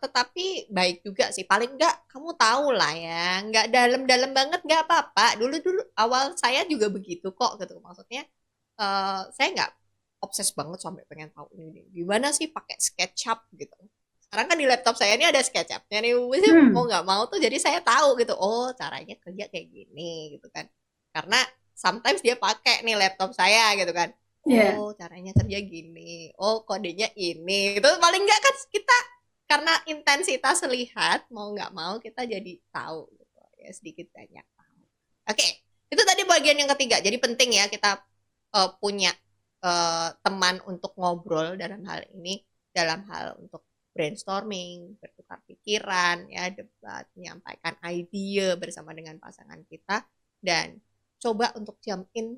Tetapi baik juga sih, paling nggak kamu tahu lah ya, nggak dalam-dalam banget nggak apa-apa. Dulu-dulu awal saya juga begitu kok gitu. Maksudnya saya nggak obses banget sampai pengen tahu ini gimana sih pakai SketchUp gitu. Sekarang kan di laptop saya ini ada SketchUp-nya nih, mau hmm, nggak mau tuh jadi saya tahu gitu, oh caranya kerja kayak gini gitu kan. Karena sometimes dia pakai nih laptop saya gitu kan. ya. Oh caranya kerja gini, oh kodenya ini. Itu paling nggak kan kita karena intensitas lihat mau nggak mau kita jadi tahu gitu ya, sedikit banyak tahu. Oke, itu tadi bagian yang ketiga. Jadi penting ya kita punya teman untuk ngobrol dalam hal ini, dalam hal untuk brainstorming, bertukar pikiran, ya debat, menyampaikan ide bersama dengan pasangan kita, dan coba untuk jump in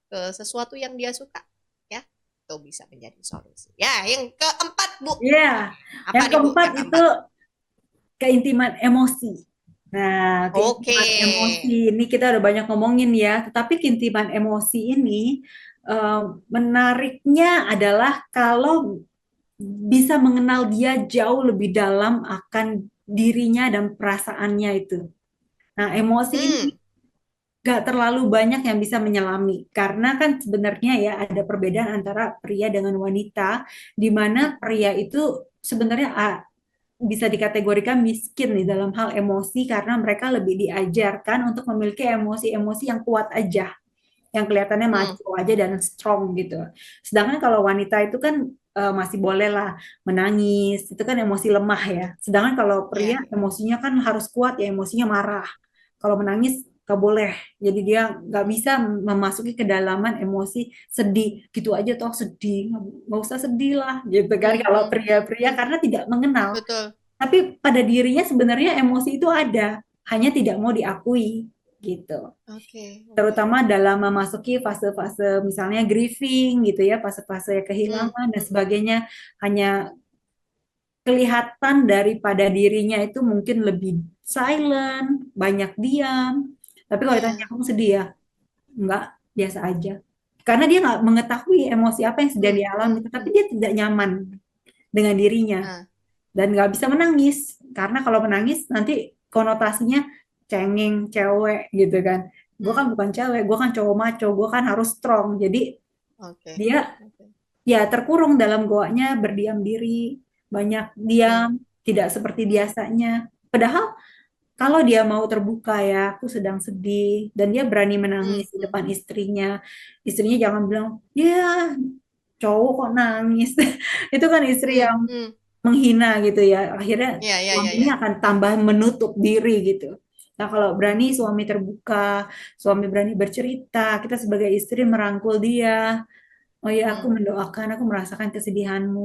ke sesuatu yang dia suka, ya itu bisa menjadi solusi. Ya, yang keempat Bu, Ya, apa yang nih Bu? keempat Yang itu keempat. keintiman emosi. Nah, Oke. keintiman emosi ini kita udah banyak ngomongin ya, tetapi keintiman emosi ini eh, menariknya adalah kalau bisa mengenal dia jauh lebih dalam akan dirinya dan perasaannya itu. Nah, emosi ini Hmm. gak terlalu banyak yang bisa menyelami karena kan sebenarnya ya ada perbedaan antara pria dengan wanita, di mana pria itu sebenarnya bisa dikategorikan miskin nih dalam hal emosi karena mereka lebih diajarkan untuk memiliki emosi-emosi yang kuat aja, yang kelihatannya Hmm. maco aja dan strong gitu. Sedangkan kalau wanita itu kan masih boleh lah menangis, itu kan emosi lemah ya. Sedangkan kalau Ya, pria ya. emosinya kan harus kuat ya, emosinya marah. Kalau menangis gak boleh. Jadi dia nggak bisa memasuki kedalaman emosi sedih. Gitu aja toh sedih, nggak usah sedih lah gitu kan Hmm. kalau Hmm. Hmm. pria-pria karena tidak mengenal. Betul. Tapi pada dirinya sebenarnya emosi itu ada, hanya tidak mau diakui gitu. Oke, oke. Terutama dalam memasuki fase-fase misalnya grieving gitu ya, fase-fase Hmm. kehilangan dan Hmm. sebagainya, hanya kelihatan daripada dirinya itu mungkin lebih silent, banyak diam. Tapi kalau ditanya Ya. kamu sedih ya, enggak, biasa aja. Karena dia nggak mengetahui emosi apa yang sedang Hmm. dialami, Hmm. tetapi Hmm. dia tidak nyaman dengan dirinya Ah. dan nggak bisa menangis karena kalau menangis nanti konotasinya cengeng cewek gitu kan, gue kan Hmm. bukan cewek, gue kan cowok maco, gue kan harus strong, jadi Oke. dia Oke. ya terkurung dalam goanya berdiam diri, banyak Oke. diam, tidak seperti Hmm. biasanya, padahal kalau dia mau terbuka ya aku sedang sedih dan dia berani Hmm. menangis di Hmm. depan istrinya, istrinya jangan bilang ya cowok kok nangis itu kan istri Hmm. yang Hmm. menghina gitu ya. Akhirnya Iya, iya, iya, suaminya iya. akan tambah menutup diri gitu. Nah, kalau berani suami terbuka, suami berani bercerita, kita sebagai istri merangkul dia. Oh ya, aku Hmm, mendoakan, aku merasakan kesedihanmu,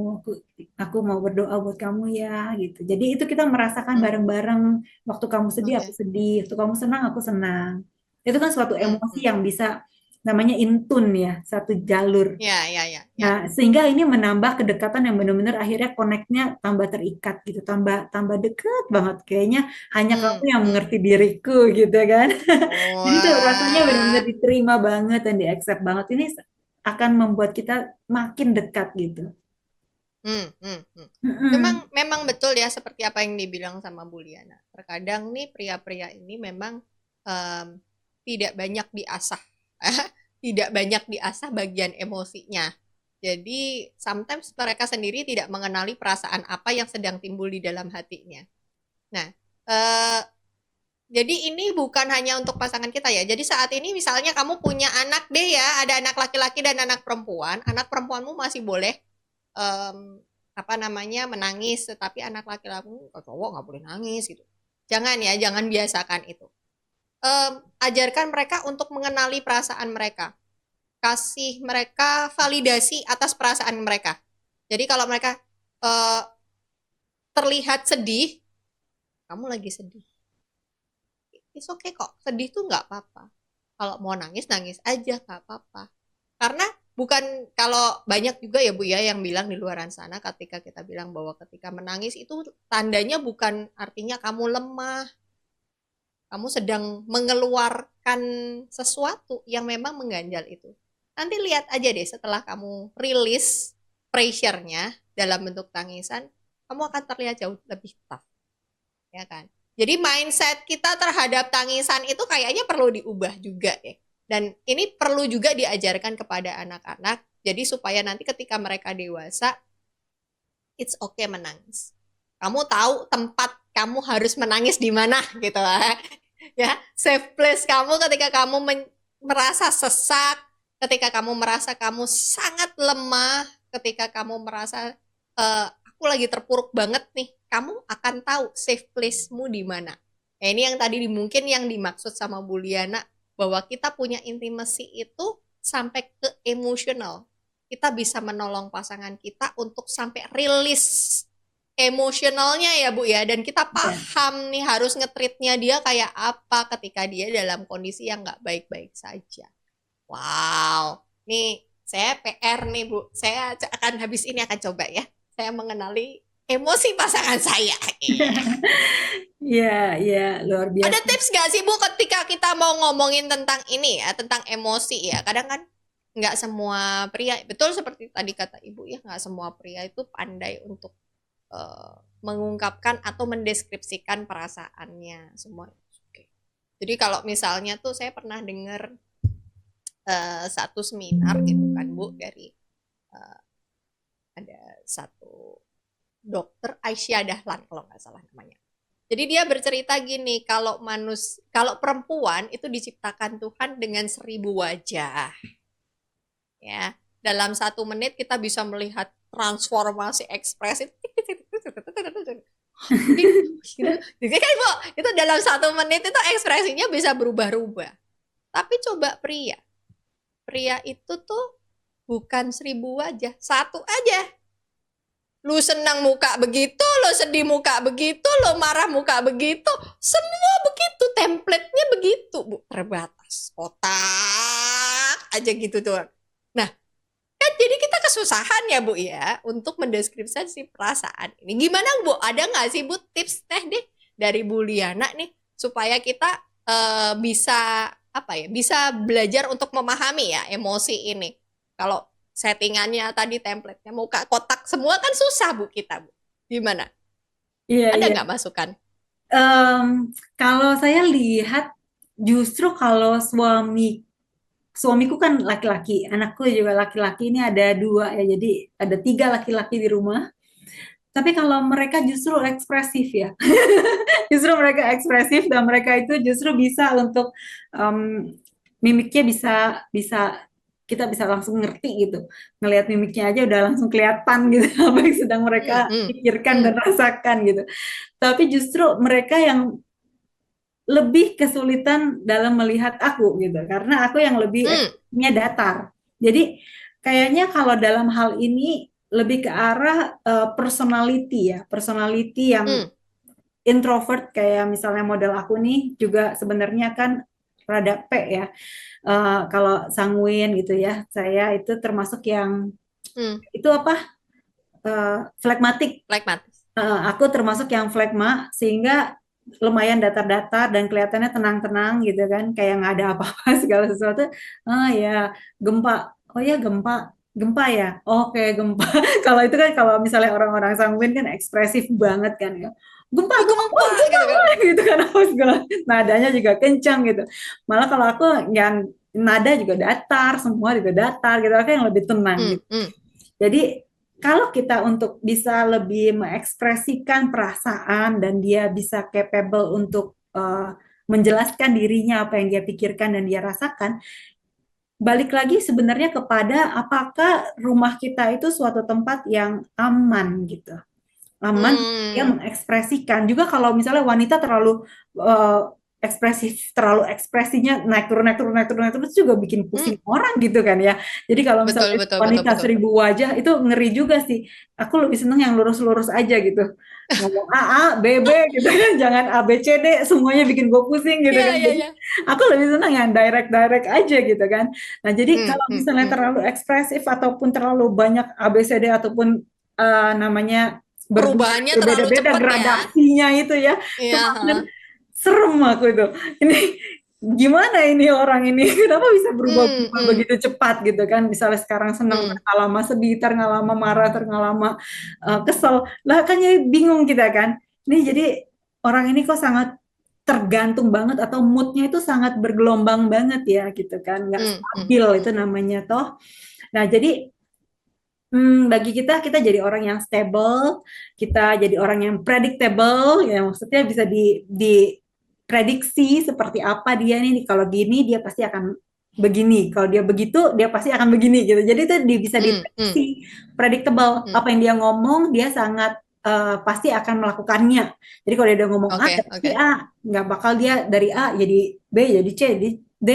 aku mau berdoa buat kamu ya, gitu. Jadi itu kita merasakan hmm, bareng-bareng. Waktu kamu sedih, aku oke. sedih. Waktu kamu senang, aku senang. Itu kan suatu Hmm, emosi hmm. yang bisa namanya intun ya, satu jalur. Iya, iya, iya, iya. Nah, sehingga ini menambah kedekatan yang benar-benar akhirnya connect-nya tambah terikat gitu, tambah tambah deket banget. Kayaknya hanya kamu Hmm, yang hmm. mengerti diriku gitu kan. Jadi tuh rasanya benar-benar Wah. diterima banget dan di-accept banget. Ini akan membuat kita makin dekat gitu. Hmm, hmm, hmm. Memang Mm-mm. memang betul ya seperti apa yang dibilang sama Bu Liana. Terkadang nih pria-pria ini memang em, tidak banyak diasah, tidak banyak diasah bagian emosinya. Jadi sometimes mereka sendiri tidak mengenali perasaan apa yang sedang timbul di dalam hatinya. Nah, eh, jadi ini bukan hanya untuk pasangan kita ya. Jadi saat ini misalnya kamu punya anak deh ya, ada anak laki-laki dan anak perempuan. Anak perempuanmu masih boleh em, apa namanya menangis, tetapi anak laki-laki cowok nggak boleh nangis gitu. Jangan ya, jangan biasakan itu. Ajarkan mereka untuk mengenali perasaan mereka, kasih mereka validasi atas perasaan mereka. Jadi kalau mereka eh, terlihat sedih, kamu lagi sedih. It's okay kok, sedih tuh nggak apa-apa. Kalau mau nangis nangis aja nggak apa-apa. Karena bukan kalau banyak juga ya Bu ya yang bilang di luaran sana ketika kita bilang bahwa ketika menangis itu tandanya bukan artinya kamu lemah, kamu sedang mengeluarkan sesuatu yang memang mengganjal itu. Nanti lihat aja deh setelah kamu rilis pressure-nya dalam bentuk tangisan, kamu akan terlihat jauh lebih tough, ya kan? Jadi mindset kita terhadap tangisan itu kayaknya perlu diubah juga deh. Dan ini perlu juga diajarkan kepada anak-anak. Jadi supaya nanti ketika mereka dewasa, it's okay menangis. Kamu tahu tempat kamu harus menangis di mana gitu lah. Ya, safe place kamu ketika kamu merasa sesak, ketika kamu merasa kamu sangat lemah, ketika kamu merasa aku lagi terpuruk banget nih, kamu akan tahu safe place-mu di mana. Ya, ini yang tadi mungkin yang dimaksud sama Buliana bahwa kita punya intimacy itu sampai ke emosional. Kita bisa menolong pasangan kita untuk sampai rilis emosionalnya ya Bu ya, dan kita Ya. paham nih harus ngetritnya dia kayak apa ketika dia dalam kondisi yang nggak baik-baik saja. Wow, nih saya PR nih Bu, saya akan habis ini akan coba ya, saya mengenali emosi pasangan saya. Iya, iya, luar Ada biasa. tips gak sih Bu ketika kita mau ngomongin tentang ini ya, tentang emosi ya, kadang kan nggak semua pria, betul seperti tadi kata Ibu ya, nggak semua pria itu pandai untuk eh, mengungkapkan atau mendeskripsikan perasaannya semua. Oke. Jadi kalau misalnya tuh saya pernah dengar satu seminar gitu kan Bu dari eh, ada satu dokter Aisyah Dahlan kalau nggak salah namanya. Jadi dia bercerita gini, kalau perempuan itu diciptakan Tuhan dengan 1.000 wajah, ya. Dalam 1 menit kita bisa melihat transformasi ekspresi. Jadi kan Bu, itu dalam 1 menit itu ekspresinya bisa berubah-ubah. Tapi coba pria, pria itu tuh bukan 1.000 wajah, satu aja. Lu senang muka begitu, lu sedih muka begitu, lu marah muka begitu, semua begitu, template-nya begitu, Bu, terbatas, kotak aja gitu tuh. Nah, kan jadi kita kesusahan ya Bu ya untuk mendeskripsikan perasaan ini. Gimana Bu? Ada nggak sih Bu tips teh deh dari Bu Liana nih supaya kita bisa apa ya? Bisa belajar untuk memahami ya emosi ini. Kalau settingannya tadi template-nya muka kotak semua kan susah Bu kita Bu. Gimana? Iya, Ada iya. nggak masukan? Em, Kalau saya lihat justru kalau suamiku kan laki-laki, anakku juga laki-laki, ini ada dua ya, jadi ada tiga laki-laki di rumah. Tapi kalau mereka justru ekspresif ya, justru mereka ekspresif dan mereka itu justru bisa untuk em, mimiknya bisa bisa kita bisa langsung ngerti gitu. Ngelihat mimiknya aja udah langsung kelihatan gitu apa yang sedang mereka Hmm, hmm, pikirkan dan hmm, rasakan gitu. Tapi justru mereka yang lebih kesulitan dalam melihat aku gitu, karena aku yang lebih hmm, ekspresinya datar. Jadi kayaknya kalau dalam hal ini lebih ke arah personality ya, personality yang hmm, introvert kayak misalnya model aku nih juga sebenarnya kan rada P ya. Kalau sanguin gitu ya, saya itu termasuk yang hmm. itu apa? Flekmatik. Pragmatis. Aku termasuk yang flekma sehingga lumayan datar-datar dan kelihatannya tenang-tenang gitu kan, kayak nggak ada apa-apa segala sesuatu. Ya gempa, oh ya gempa, gempa ya, oke gempa. Kalau itu kan kalau misalnya orang-orang sanguin kan ekspresif banget kan ya, gempa Ih, gempa gempa gempa gitu kan. gitu kan, apa segala nadanya juga kencang gitu. Malah kalau aku yang nada juga datar, semua juga datar gitu, aku yang lebih tenang Hmm, gitu. hmm, Jadi kalau kita untuk bisa lebih mengekspresikan perasaan dan dia bisa capable untuk menjelaskan dirinya apa yang dia pikirkan dan dia rasakan, balik lagi sebenarnya kepada apakah rumah kita itu suatu tempat yang aman gitu, aman dia hmm, mengekspresikan. Juga kalau misalnya wanita terlalu uh, ekspresif, terlalu ekspresinya naik turun naik turun naik turun naik turun, itu juga bikin pusing hmm. orang gitu kan ya. Jadi kalau Betul, misalnya betul, betul, wanita betul. seribu wajah itu ngeri juga sih. Aku lebih seneng yang lurus-lurus aja gitu, ngomong A A B B gitu kan, jangan A B C D semuanya bikin gue pusing gitu Iya, kan. iya, Jadi iya. aku lebih senang yang direct direct aja gitu kan. Nah jadi Hmm, kalau hmm, misalnya hmm. terlalu ekspresif ataupun terlalu banyak A B C D ataupun namanya Perubahannya terlalu berbeda-beda cepat ya. gradaksinya itu ya, Iya, kemarin heeh. serem aku itu. Ini gimana ini orang ini kenapa bisa Hmm, berubah-ubah hmm, begitu cepat gitu kan, misalnya sekarang senang hmm. nggak lama sedih nggak lama marah nggak lama kesel lah, kan jadi bingung kita kan. Ini jadi orang ini kok sangat tergantung banget atau moodnya itu sangat bergelombang banget ya gitu kan, nggak Hmm, hmm, stabil itu namanya toh. Nah jadi bagi kita, kita jadi orang yang stable, kita jadi orang yang predictable, ya maksudnya bisa diprediksi seperti apa dia nih, kalau gini dia pasti akan begini, kalau dia begitu dia pasti akan begini gitu. Jadi itu bisa hmm, hmm, diprediksi, predictable. hmm. Apa yang dia ngomong dia sangat pasti akan melakukannya. Jadi kalau dia udah ngomong A, ya Oke, pasti oke. A, nggak bakal dia dari A jadi B, jadi C, jadi D.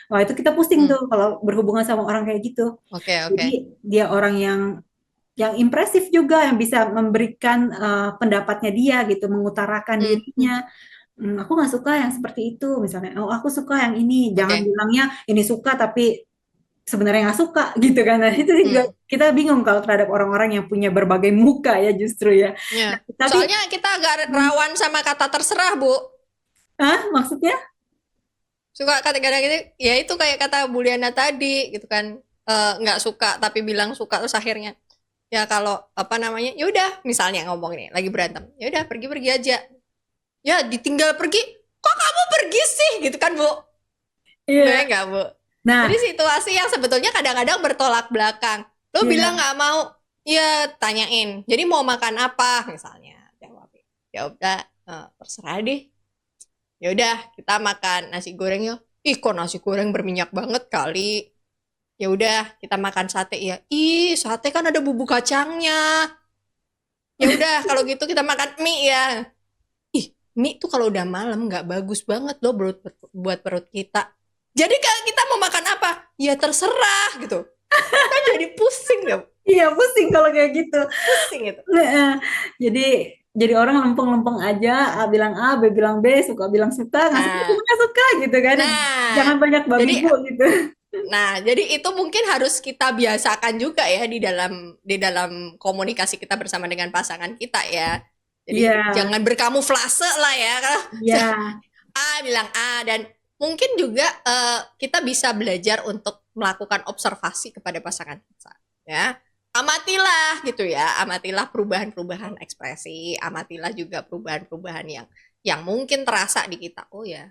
Wah itu kita pusing Hmm, tuh kalau berhubungan sama orang kayak gitu. oke, oke. Jadi dia orang yang impresif juga, yang bisa memberikan pendapatnya dia gitu, mengutarakan Hmm, hmm. dirinya. Aku nggak suka yang seperti itu misalnya. Oh, aku suka yang ini. Jangan Oke. bilangnya ini suka tapi sebenarnya nggak suka gitu kan. Nah, itu juga Hmm. kita bingung kalau terhadap orang-orang yang punya berbagai muka ya justru ya. Ya. Nah, tapi Soalnya kita agak rawan sama kata terserah, Bu. maksudnya? Suka kata kadang gitu, ya itu kayak kata Buliana tadi gitu kan. Nggak suka tapi bilang suka terus akhirnya ya kalau apa namanya ya udah misalnya ngomong nih lagi berantem ya udah pergi-pergi aja ya ditinggal pergi kok kamu pergi sih gitu kan Bu. Iya. Bener nggak Bu? Jadi Nah, situasi yang sebetulnya kadang-kadang bertolak belakang. Lo bilang iya. nggak mau, ya tanyain. Jadi mau makan apa misalnya? Jawab. Ya udah, terserah deh. Ya udah, kita makan nasi goreng yuk. Ih, kok nasi goreng berminyak banget kali. Ya udah, kita makan sate ya. Ih, sate kan ada bumbu kacangnya. Ya udah, kalau gitu kita makan mie ya. Ih, mie tuh kalau udah malam nggak bagus banget loh buat perut kita. Jadi kalau kita mau makan apa? Ya terserah gitu. Kan jadi pusing dong. Iya, pusing kalau kayak gitu. Pusing itu. Nah, jadi orang lempeng-lempeng aja, A bilang A, B bilang B, suka bilang suka, nggak suka Nah, semuanya suka gitu kan. nah, Jangan banyak babi jadi bu gitu. jadi itu mungkin harus kita biasakan juga ya di dalam komunikasi kita bersama dengan pasangan kita ya. Iya, Jadi jangan berkamuflase lah ya. Kalau iya. A bilang A dan mungkin juga kita bisa belajar untuk melakukan observasi kepada pasangan kita ya. Amatilah gitu ya, amatilah perubahan-perubahan ekspresi, amatilah juga perubahan-perubahan yang mungkin terasa di kita. Oh ya,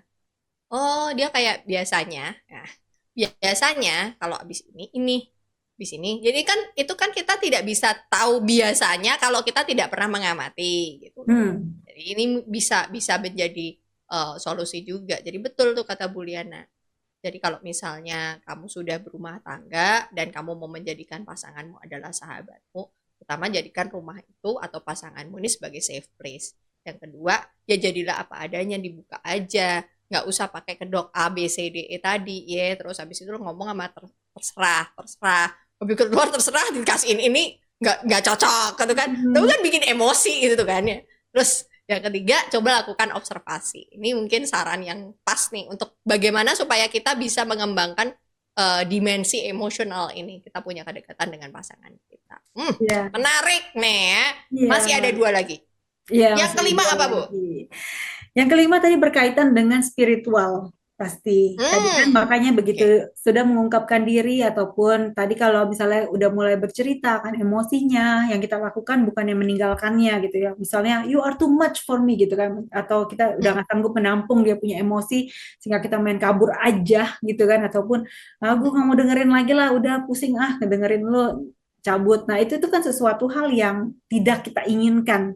oh dia kayak biasanya. Nah, biasanya kalau abis ini abis ini. Jadi kan itu kan kita tidak bisa tahu biasanya kalau kita tidak pernah mengamati gitu loh. Hmm. Jadi ini bisa bisa menjadi solusi juga. Jadi betul tuh kata Buliana. Jadi kalau misalnya kamu sudah berumah tangga dan kamu mau menjadikan pasanganmu adalah sahabatmu, pertama jadikan rumah itu atau pasanganmu ini sebagai safe place. Yang kedua, ya jadilah apa adanya, dibuka aja. Nggak usah pakai kedok A, B, C, D, E tadi, ya. Terus habis itu lo ngomong sama terserah, terserah. Lebih keluar terserah, dikasihin ini nggak cocok, gitu kan. Tapi Hmm, kan bikin emosi gitu kan ya. Terus yang ketiga, coba lakukan observasi. Ini mungkin saran yang pas nih untuk bagaimana supaya kita bisa mengembangkan dimensi emosional ini. Kita punya kedekatan dengan pasangan kita. ya, Menarik nih ya. Masih ada ya, dua lagi. ya Yang masih ada kelima dua apa, Bu? lagi. Yang kelima tadi berkaitan dengan spiritual pasti. Tadi kan Hmm, makanya begitu oke. sudah mengungkapkan diri ataupun tadi kalau misalnya udah mulai bercerita kan emosinya yang kita lakukan bukan yang meninggalkannya gitu ya. Misalnya you are too much for me gitu kan atau kita udah Hmm, nggak sanggup menampung dia punya emosi sehingga kita main kabur aja gitu kan ataupun aku hmm, nggak mau dengerin lagi lah udah pusing ah ngedengerin lo cabut. Nah itu kan sesuatu hal yang tidak kita inginkan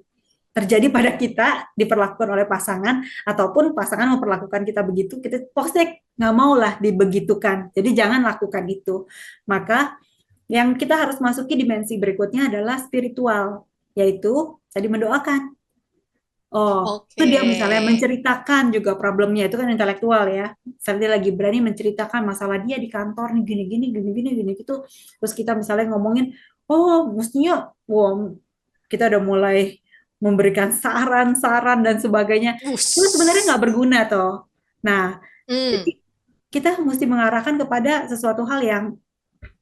terjadi pada kita diperlakukan oleh pasangan ataupun pasangan memperlakukan kita begitu kita pasti nggak mau lah dibegitukan jadi jangan lakukan itu maka yang kita harus masuki dimensi berikutnya adalah spiritual yaitu tadi mendoakan itu oke. dia misalnya menceritakan juga problemnya itu kan intelektual ya saya lagi berani menceritakan masalah dia di kantor nih gini gini gini gini gini gitu terus kita misalnya ngomongin oh mestinya wow, kita udah mulai memberikan saran-saran dan sebagainya. Itu sebenarnya Us. nggak berguna toh. Nah, Hmm, jadi kita mesti mengarahkan kepada sesuatu hal yang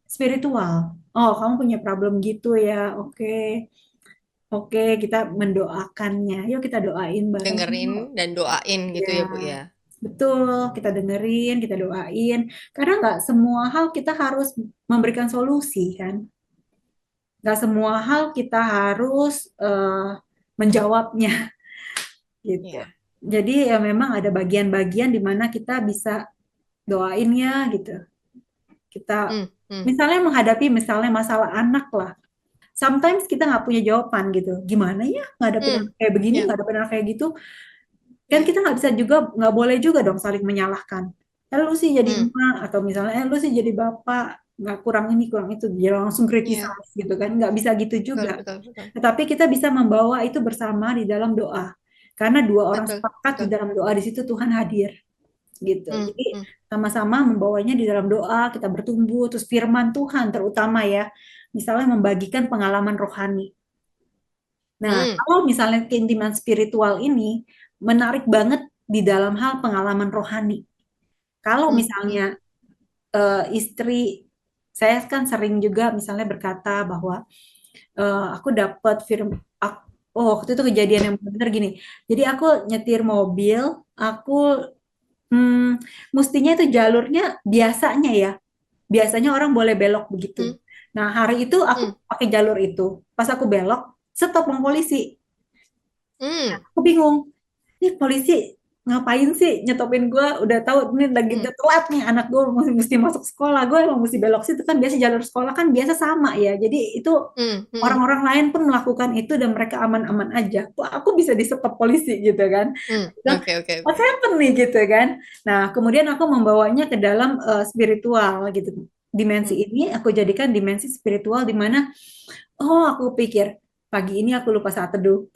spiritual. Oh, kamu punya problem gitu ya. Oke. Oke, kita mendoakannya. Yuk kita doain bareng. dengerin Yuk. dan doain gitu Ya, ya, Bu ya. betul. Kita dengerin, kita doain. Karena nggak semua hal kita harus memberikan solusi kan. Nggak semua hal kita harus menjawabnya gitu. Ya. Jadi ya memang ada bagian-bagian di mana kita bisa doain ya gitu. Kita Hmm, hmm, misalnya menghadapi misalnya masalah anak lah. Sometimes kita nggak punya jawaban gitu. Gimana ya ngadepin hmm. anak kayak begini, Ya, ngadepin anak kayak gitu. Kan ya. kita nggak bisa juga, nggak boleh juga dong saling menyalahkan. Lu sih jadi Hmm, emak atau misalnya lu sih jadi bapak nggak kurang ini kurang itu dia langsung ya. criticize gitu kan nggak bisa gitu Betul, juga betul, betul. tetapi kita bisa membawa itu bersama di dalam doa karena dua orang Betul, sepakat di betul. dalam doa di situ Tuhan hadir gitu. Hmm, Jadi hmm, sama-sama membawanya di dalam doa, kita bertumbuh, terus firman Tuhan terutama ya, misalnya membagikan pengalaman rohani. Nah, hmm, kalau misalnya keintiman spiritual ini menarik banget di dalam hal pengalaman rohani. Kalau hmm, misalnya hmm, istri, saya kan sering juga misalnya berkata bahwa aku dapat firman, oh waktu itu kejadian yang benar gini. Jadi aku nyetir mobil, aku mestinya itu jalurnya biasanya ya. Biasanya orang boleh belok begitu. hmm, Nah, hari itu aku hmm, pakai jalur itu. Pas aku belok, stop sama polisi. hmm, Aku bingung. Ini polisi ngapain sih nyetopin gue? Udah tahu ini lagi hmm, udah telat nih anak gue mesti masuk sekolah. Gue emang mesti belok situ kan biasa jalur sekolah kan biasa sama ya. Jadi itu hmm, hmm, orang-orang lain pun melakukan itu dan mereka aman-aman aja. Kok aku bisa di stop polisi gitu kan? hmm. Bilang, Oke, oke, what oke. happened nih gitu kan? Nah, kemudian aku membawanya ke dalam spiritual gitu. Dimensi Hmm, ini aku jadikan dimensi spiritual di mana oh aku pikir pagi ini aku lupa saat teduh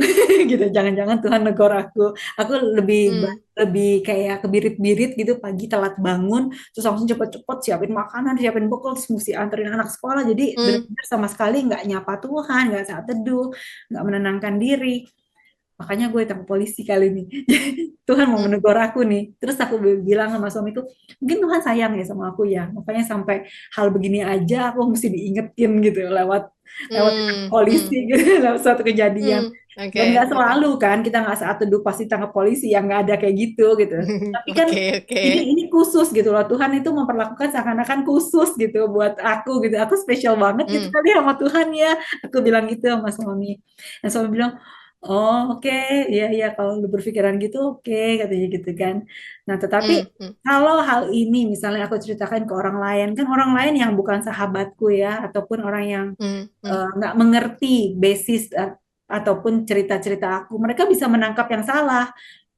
gitu. Jangan-jangan Tuhan negor aku. Aku lebih hmm, lebih kayak kebirit-birit gitu pagi telat bangun terus langsung cepet-cepet siapin makanan, siapin bekal terus mesti anterin anak sekolah. Jadi hmm, benar-benar sama sekali nggak nyapa Tuhan, nggak saat teduh, nggak menenangkan diri. Makanya gue ditangkap polisi kali ini. Tuhan mau hmm, menegur aku nih. Terus aku bilang sama suamiku, mungkin Tuhan sayang ya sama aku ya. Makanya sampai hal begini aja aku mesti diingetin gitu lewat lewat hmm, polisi hmm, gitu, lewat suatu kejadian. hmm. Oke, Dan nggak oke. selalu kan, kita nggak saat teduh pasti tangkap polisi yang nggak ada kayak gitu gitu. Tapi kan Oke, oke. ini khusus gitu loh. Tuhan itu memperlakukan seakan-akan khusus gitu buat aku gitu. Aku spesial banget gitu Hmm, kali sama Tuhan ya. Aku bilang gitu sama suami. Dan suami bilang, oh oke, iya iya kalau lu berpikiran gitu oke katanya gitu kan. Nah tetapi hmm, hmm, kalau hal ini misalnya aku ceritakan ke orang lain kan orang lain yang bukan sahabatku ya ataupun orang yang hmm, hmm, nggak mengerti basis ataupun cerita-cerita aku, mereka bisa menangkap yang salah.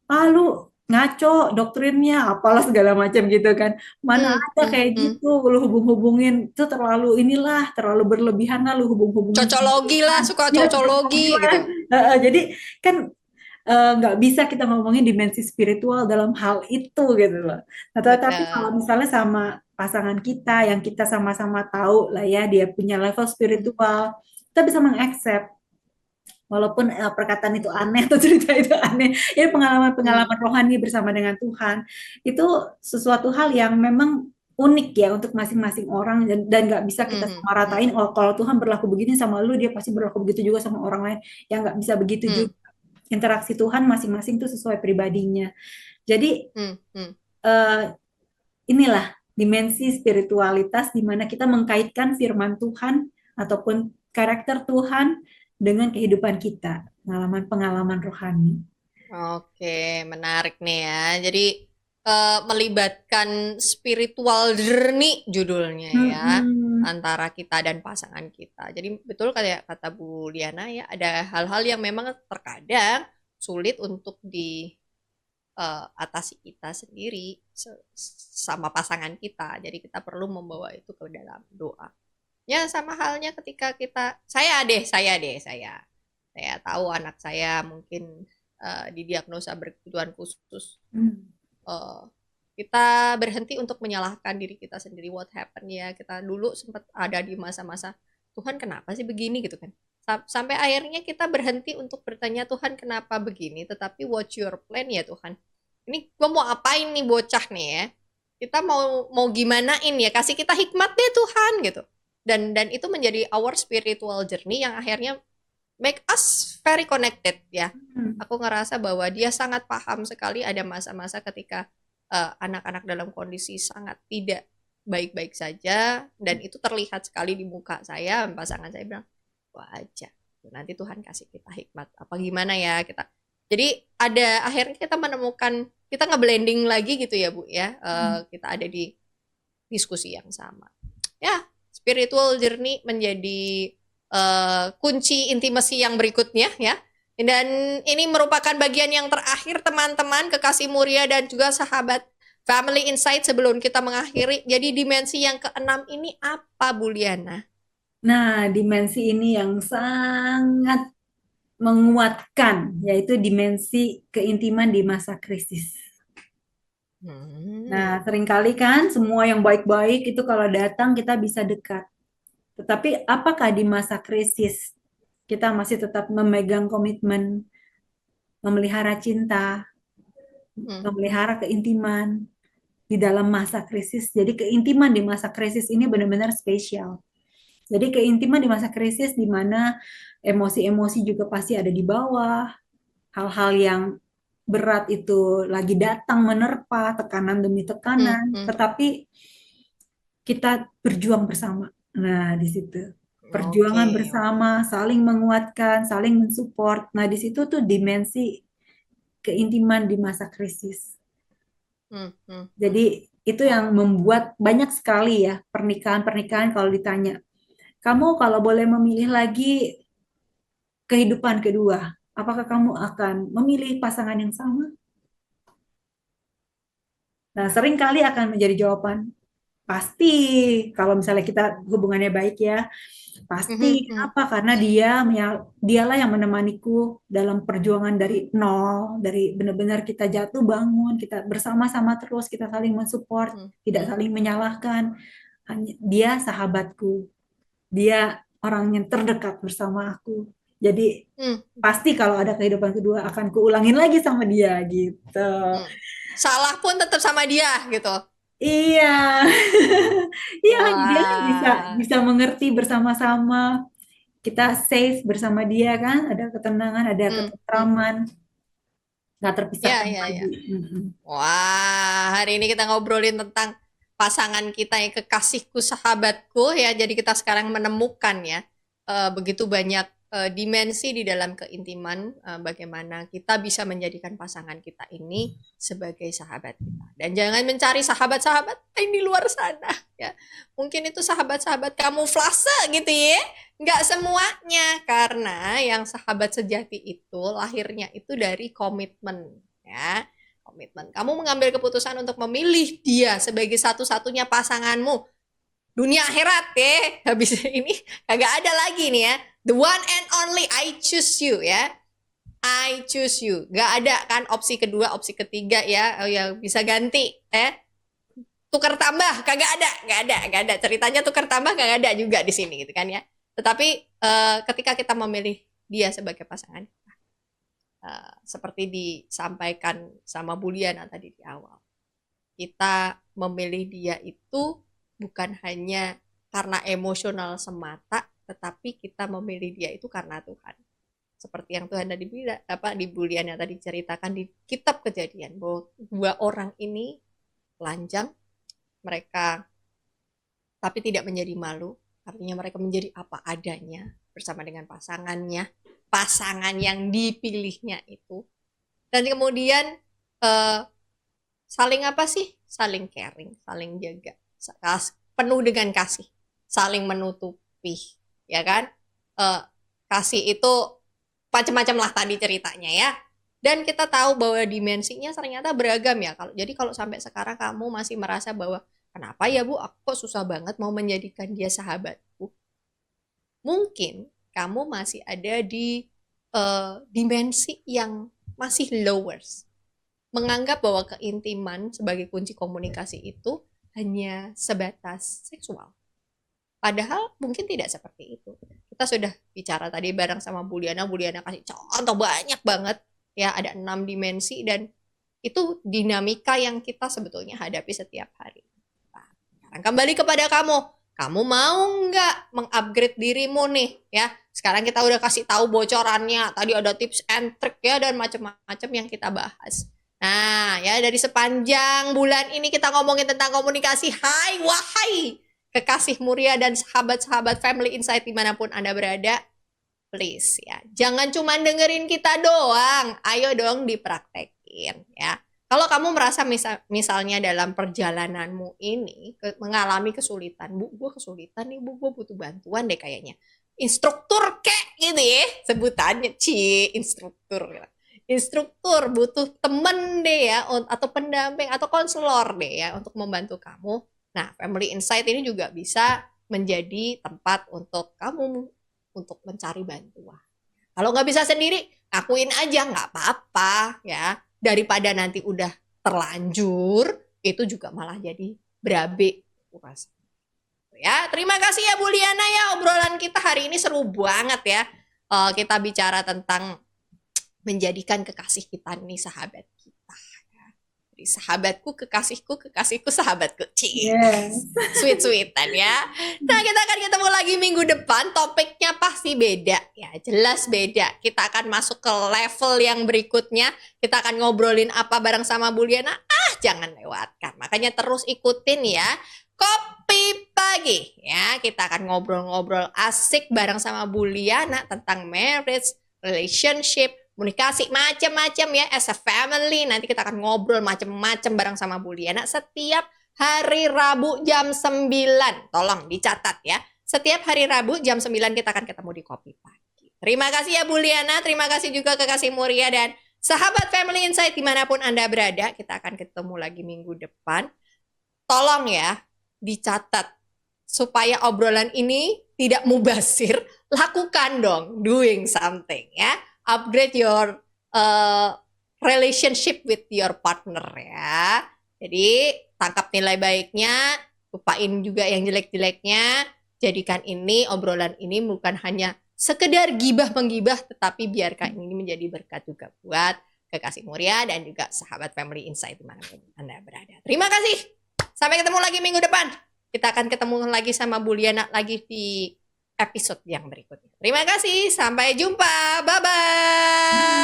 Ah lu ngaco doktrinnya apalah segala macam gitu kan. Mana Hmm, ada hmm, kayak hmm. gitu lu hubung-hubungin itu terlalu inilah terlalu berlebihan lah lu hubung-hubungin sama Cocologi lah, Tuhan. suka Ya cocologi cocok lah. gitu. Jadi kan nggak bisa kita ngomongin dimensi spiritual dalam hal itu gitu loh. Nah, tetapi kalau Betul. misalnya sama pasangan kita yang kita sama-sama tahu lah ya dia punya level Hmm, spiritual, kita bisa mengaccept walaupun perkataan itu hmm, aneh atau cerita itu aneh. Ini hmm, pengalaman-pengalaman rohani bersama dengan Tuhan itu sesuatu hal yang memang unik ya untuk masing-masing orang dan nggak bisa hmm, kita hmm, hmm, samaratain oh kalau Tuhan berlaku begini sama lu dia pasti berlaku begitu juga sama orang lain yang nggak bisa begitu hmm, juga interaksi Tuhan masing-masing itu sesuai pribadinya. Jadi hmm, hmm. eh, inilah dimensi spiritualitas di mana kita mengkaitkan firman Tuhan ataupun karakter Tuhan dengan kehidupan kita, pengalaman-pengalaman rohani. Oke, menarik nih ya. Jadi melibatkan spiritual journey judulnya ya Mm-mm. antara kita dan pasangan kita. Jadi betul kayak kata Bu Liana ya, ada hal-hal yang memang terkadang sulit untuk atasi kita sendiri sama pasangan kita. Jadi kita perlu membawa itu ke dalam doa. Ya sama halnya ketika saya tahu anak saya mungkin didiagnosa berkebutuhan khusus. Mm. Eh, kita berhenti untuk menyalahkan diri kita sendiri what happened ya. Kita dulu sempat ada di masa-masa Tuhan kenapa sih begini gitu kan. Sampai akhirnya kita berhenti untuk bertanya Tuhan kenapa begini, tetapi what's your plan ya Tuhan. Ini gue mau apain nih bocah nih ya. Kita mau gimanain ya, kasih kita hikmat deh Tuhan gitu. Dan itu menjadi our spiritual journey yang akhirnya make us very connected ya. Mm. Aku ngerasa bahwa dia sangat paham sekali ada masa-masa ketika anak-anak dalam kondisi sangat tidak baik-baik saja dan itu terlihat sekali di muka saya pasangan saya bilang wajar nanti Tuhan kasih kita hikmat apa gimana ya kita jadi ada akhirnya kita menemukan kita ngeblending lagi gitu ya Bu ya. Kita ada di diskusi yang sama ya spiritual journey menjadi kunci intimasi yang berikutnya ya. Dan ini merupakan bagian yang terakhir teman-teman, kekasih mulia dan juga sahabat Family Insight sebelum kita mengakhiri. Jadi dimensi yang keenam ini apa Bu Liana? Nah, dimensi ini yang sangat menguatkan, yaitu dimensi keintiman di masa krisis. Nah, Hmm. seringkali kan semua yang baik-baik itu kalau datang kita bisa dekat. Tetapi apakah di masa krisis kita masih tetap memegang komitmen, memelihara cinta, Hmm. memelihara keintiman di dalam masa krisis? Jadi keintiman di masa krisis ini benar-benar spesial. Jadi keintiman di masa krisis di mana emosi-emosi juga pasti ada di bawah, hal-hal yang berat itu lagi datang menerpa tekanan demi Hmm. tekanan, Hmm. tetapi kita berjuang bersama. Nah, di situ perjuangan Oke, oke. bersama, saling menguatkan, saling mensupport. Nah, di situ tuh dimensi keintiman di masa krisis. Hmm. Hmm. Hmm. Jadi itu yang membuat banyak sekali ya pernikahan-pernikahan kalau ditanya, kamu kalau boleh memilih lagi kehidupan kedua, apakah kamu akan memilih pasangan yang sama? Nah, sering kali akan menjadi jawaban pasti kalau misalnya kita hubungannya baik ya. Pasti, Hmm. Hmm. kenapa? Karena dialah yang menemaniku dalam perjuangan dari nol, dari benar-benar kita jatuh bangun, kita bersama-sama terus, kita saling mensupport, Hmm. tidak Hmm. saling menyalahkan. Dia sahabatku, dia orang yang terdekat bersama aku. Jadi Hmm. pasti kalau ada kehidupan kedua akan kuulangin lagi sama dia gitu. Hmm. Salah pun tetap sama dia gitu. Iya, iya kan dia kan bisa Wah. bisa mengerti bersama-sama. Kita safe bersama dia kan, ada ketenangan, ada Hmm. Hmm. ketentraman, nggak Ya, terpisahkan ya, lagi. ya. Mm-mm. Wah, hari ini kita ngobrolin tentang pasangan kita yang kekasihku, sahabatku ya. Jadi kita sekarang menemukan ya begitu banyak dimensi di dalam keintiman bagaimana kita bisa menjadikan pasangan kita ini sebagai sahabat kita. Dan jangan mencari sahabat-sahabat lain di luar sana ya. Mungkin itu sahabat-sahabat kamuflase gitu ya. Nggak semuanya karena yang sahabat sejati itu lahirnya itu dari komitmen ya komitmen. Kamu mengambil keputusan untuk memilih dia sebagai satu-satunya pasanganmu. Dunia akhirat ya. Habis ini kagak ada lagi nih ya. The one and only I choose you ya. I choose you. Gak ada kan opsi kedua, opsi ketiga ya. Oh ya bisa ganti tukar tambah, gak ada ceritanya tukar tambah gak ada juga di sini gitu kan ya. Tetapi ketika kita memilih dia sebagai pasangan, seperti disampaikan sama Buliana tadi di awal, kita memilih dia itu bukan hanya karena emosional semata, tetapi kita memilih dia itu karena Tuhan. Seperti yang Tuhan tadi bilang, di Buliana tadi ceritakan di kitab Kejadian, bahwa dua orang ini telanjang, mereka tapi tidak menjadi malu, artinya mereka menjadi apa adanya bersama dengan pasangannya, pasangan yang dipilihnya itu. Dan kemudian saling apa sih? Saling caring, saling jaga, penuh dengan kasih, saling menutupi, ya kan? Kasih itu macam-macam lah tadi ceritanya ya. Dan kita tahu bahwa dimensinya ternyata beragam ya. Jadi kalau sampai sekarang kamu masih merasa bahwa kenapa ya Bu, aku kok susah banget mau menjadikan dia sahabatku. Mungkin kamu masih ada di dimensi yang masih lowers. Menganggap bahwa keintiman sebagai kunci komunikasi itu hanya sebatas seksual. Padahal mungkin tidak seperti itu. Kita sudah bicara tadi bareng sama Buliana kasih contoh banyak banget. Ya, ada 6 dimensi dan itu dinamika yang kita sebetulnya hadapi setiap hari. Nah, sekarang kembali kepada kamu. Kamu mau nggak mengupgrade dirimu nih? Ya, sekarang kita udah kasih tahu bocorannya. Tadi ada tips and trick ya dan macam-macam yang kita bahas. Nah, ya dari sepanjang bulan ini kita ngomongin tentang komunikasi. Hai, wahai kekasih Muria dan sahabat-sahabat Family Insight dimanapun Anda berada. Please ya, jangan cuma dengerin kita doang, ayo dong dipraktekin ya. Kalau kamu merasa misalnya dalam perjalananmu ini mengalami kesulitan, Bu, gue kesulitan nih Bu, gue butuh bantuan deh kayaknya. Instruktur kek gitu ya, sebutannya instruktur. Instruktur butuh temen deh ya, atau pendamping atau konselor deh ya untuk membantu kamu. Nah, Family Insight ini juga bisa menjadi tempat untuk kamu untuk mencari bantuan. Kalau nggak bisa sendiri, akuin aja, nggak apa-apa ya. Daripada nanti udah terlanjur, itu juga malah jadi berabe. Ya, terima kasih ya Buliana ya, obrolan kita hari ini seru banget ya. Kita bicara tentang menjadikan kekasih kita nih sahabat kita. Sahabatku, kekasihku, sahabatku. Yes. Sweet-sweetan ya. Nah, kita akan ketemu lagi minggu depan. Topiknya pasti beda. Ya, jelas beda. Kita akan masuk ke level yang berikutnya. Kita akan ngobrolin apa bareng sama Buliana. Jangan lewatkan. Makanya terus ikutin ya. Kopi Pagi. Ya, kita akan ngobrol-ngobrol asik bareng sama Buliana tentang marriage, relationship, komunikasi macam-macam ya, as a family. Nanti kita akan ngobrol macam-macam bareng sama Buliana setiap hari Rabu jam 9. Tolong dicatat ya. Setiap hari Rabu jam 9 kita akan ketemu di Kopi Pagi. Terima kasih ya Buliana, terima kasih juga kekasih Muria dan sahabat Family Insight dimanapun Anda berada. Kita akan ketemu lagi minggu depan. Tolong ya, dicatat supaya obrolan ini tidak mubazir. Lakukan dong, doing something ya. Upgrade your relationship with your partner ya. Jadi tangkap nilai baiknya, lupain juga yang jelek-jeleknya. Jadikan ini, obrolan ini bukan hanya sekedar gibah-menggibah, tetapi biarkan ini menjadi berkat juga buat kekasih Muria dan juga sahabat Family Insight dimanapun Anda berada. Terima kasih. Sampai ketemu lagi minggu depan. Kita akan ketemu lagi sama Buliana lagi di episode yang berikutnya. Terima kasih, sampai jumpa. Bye-bye.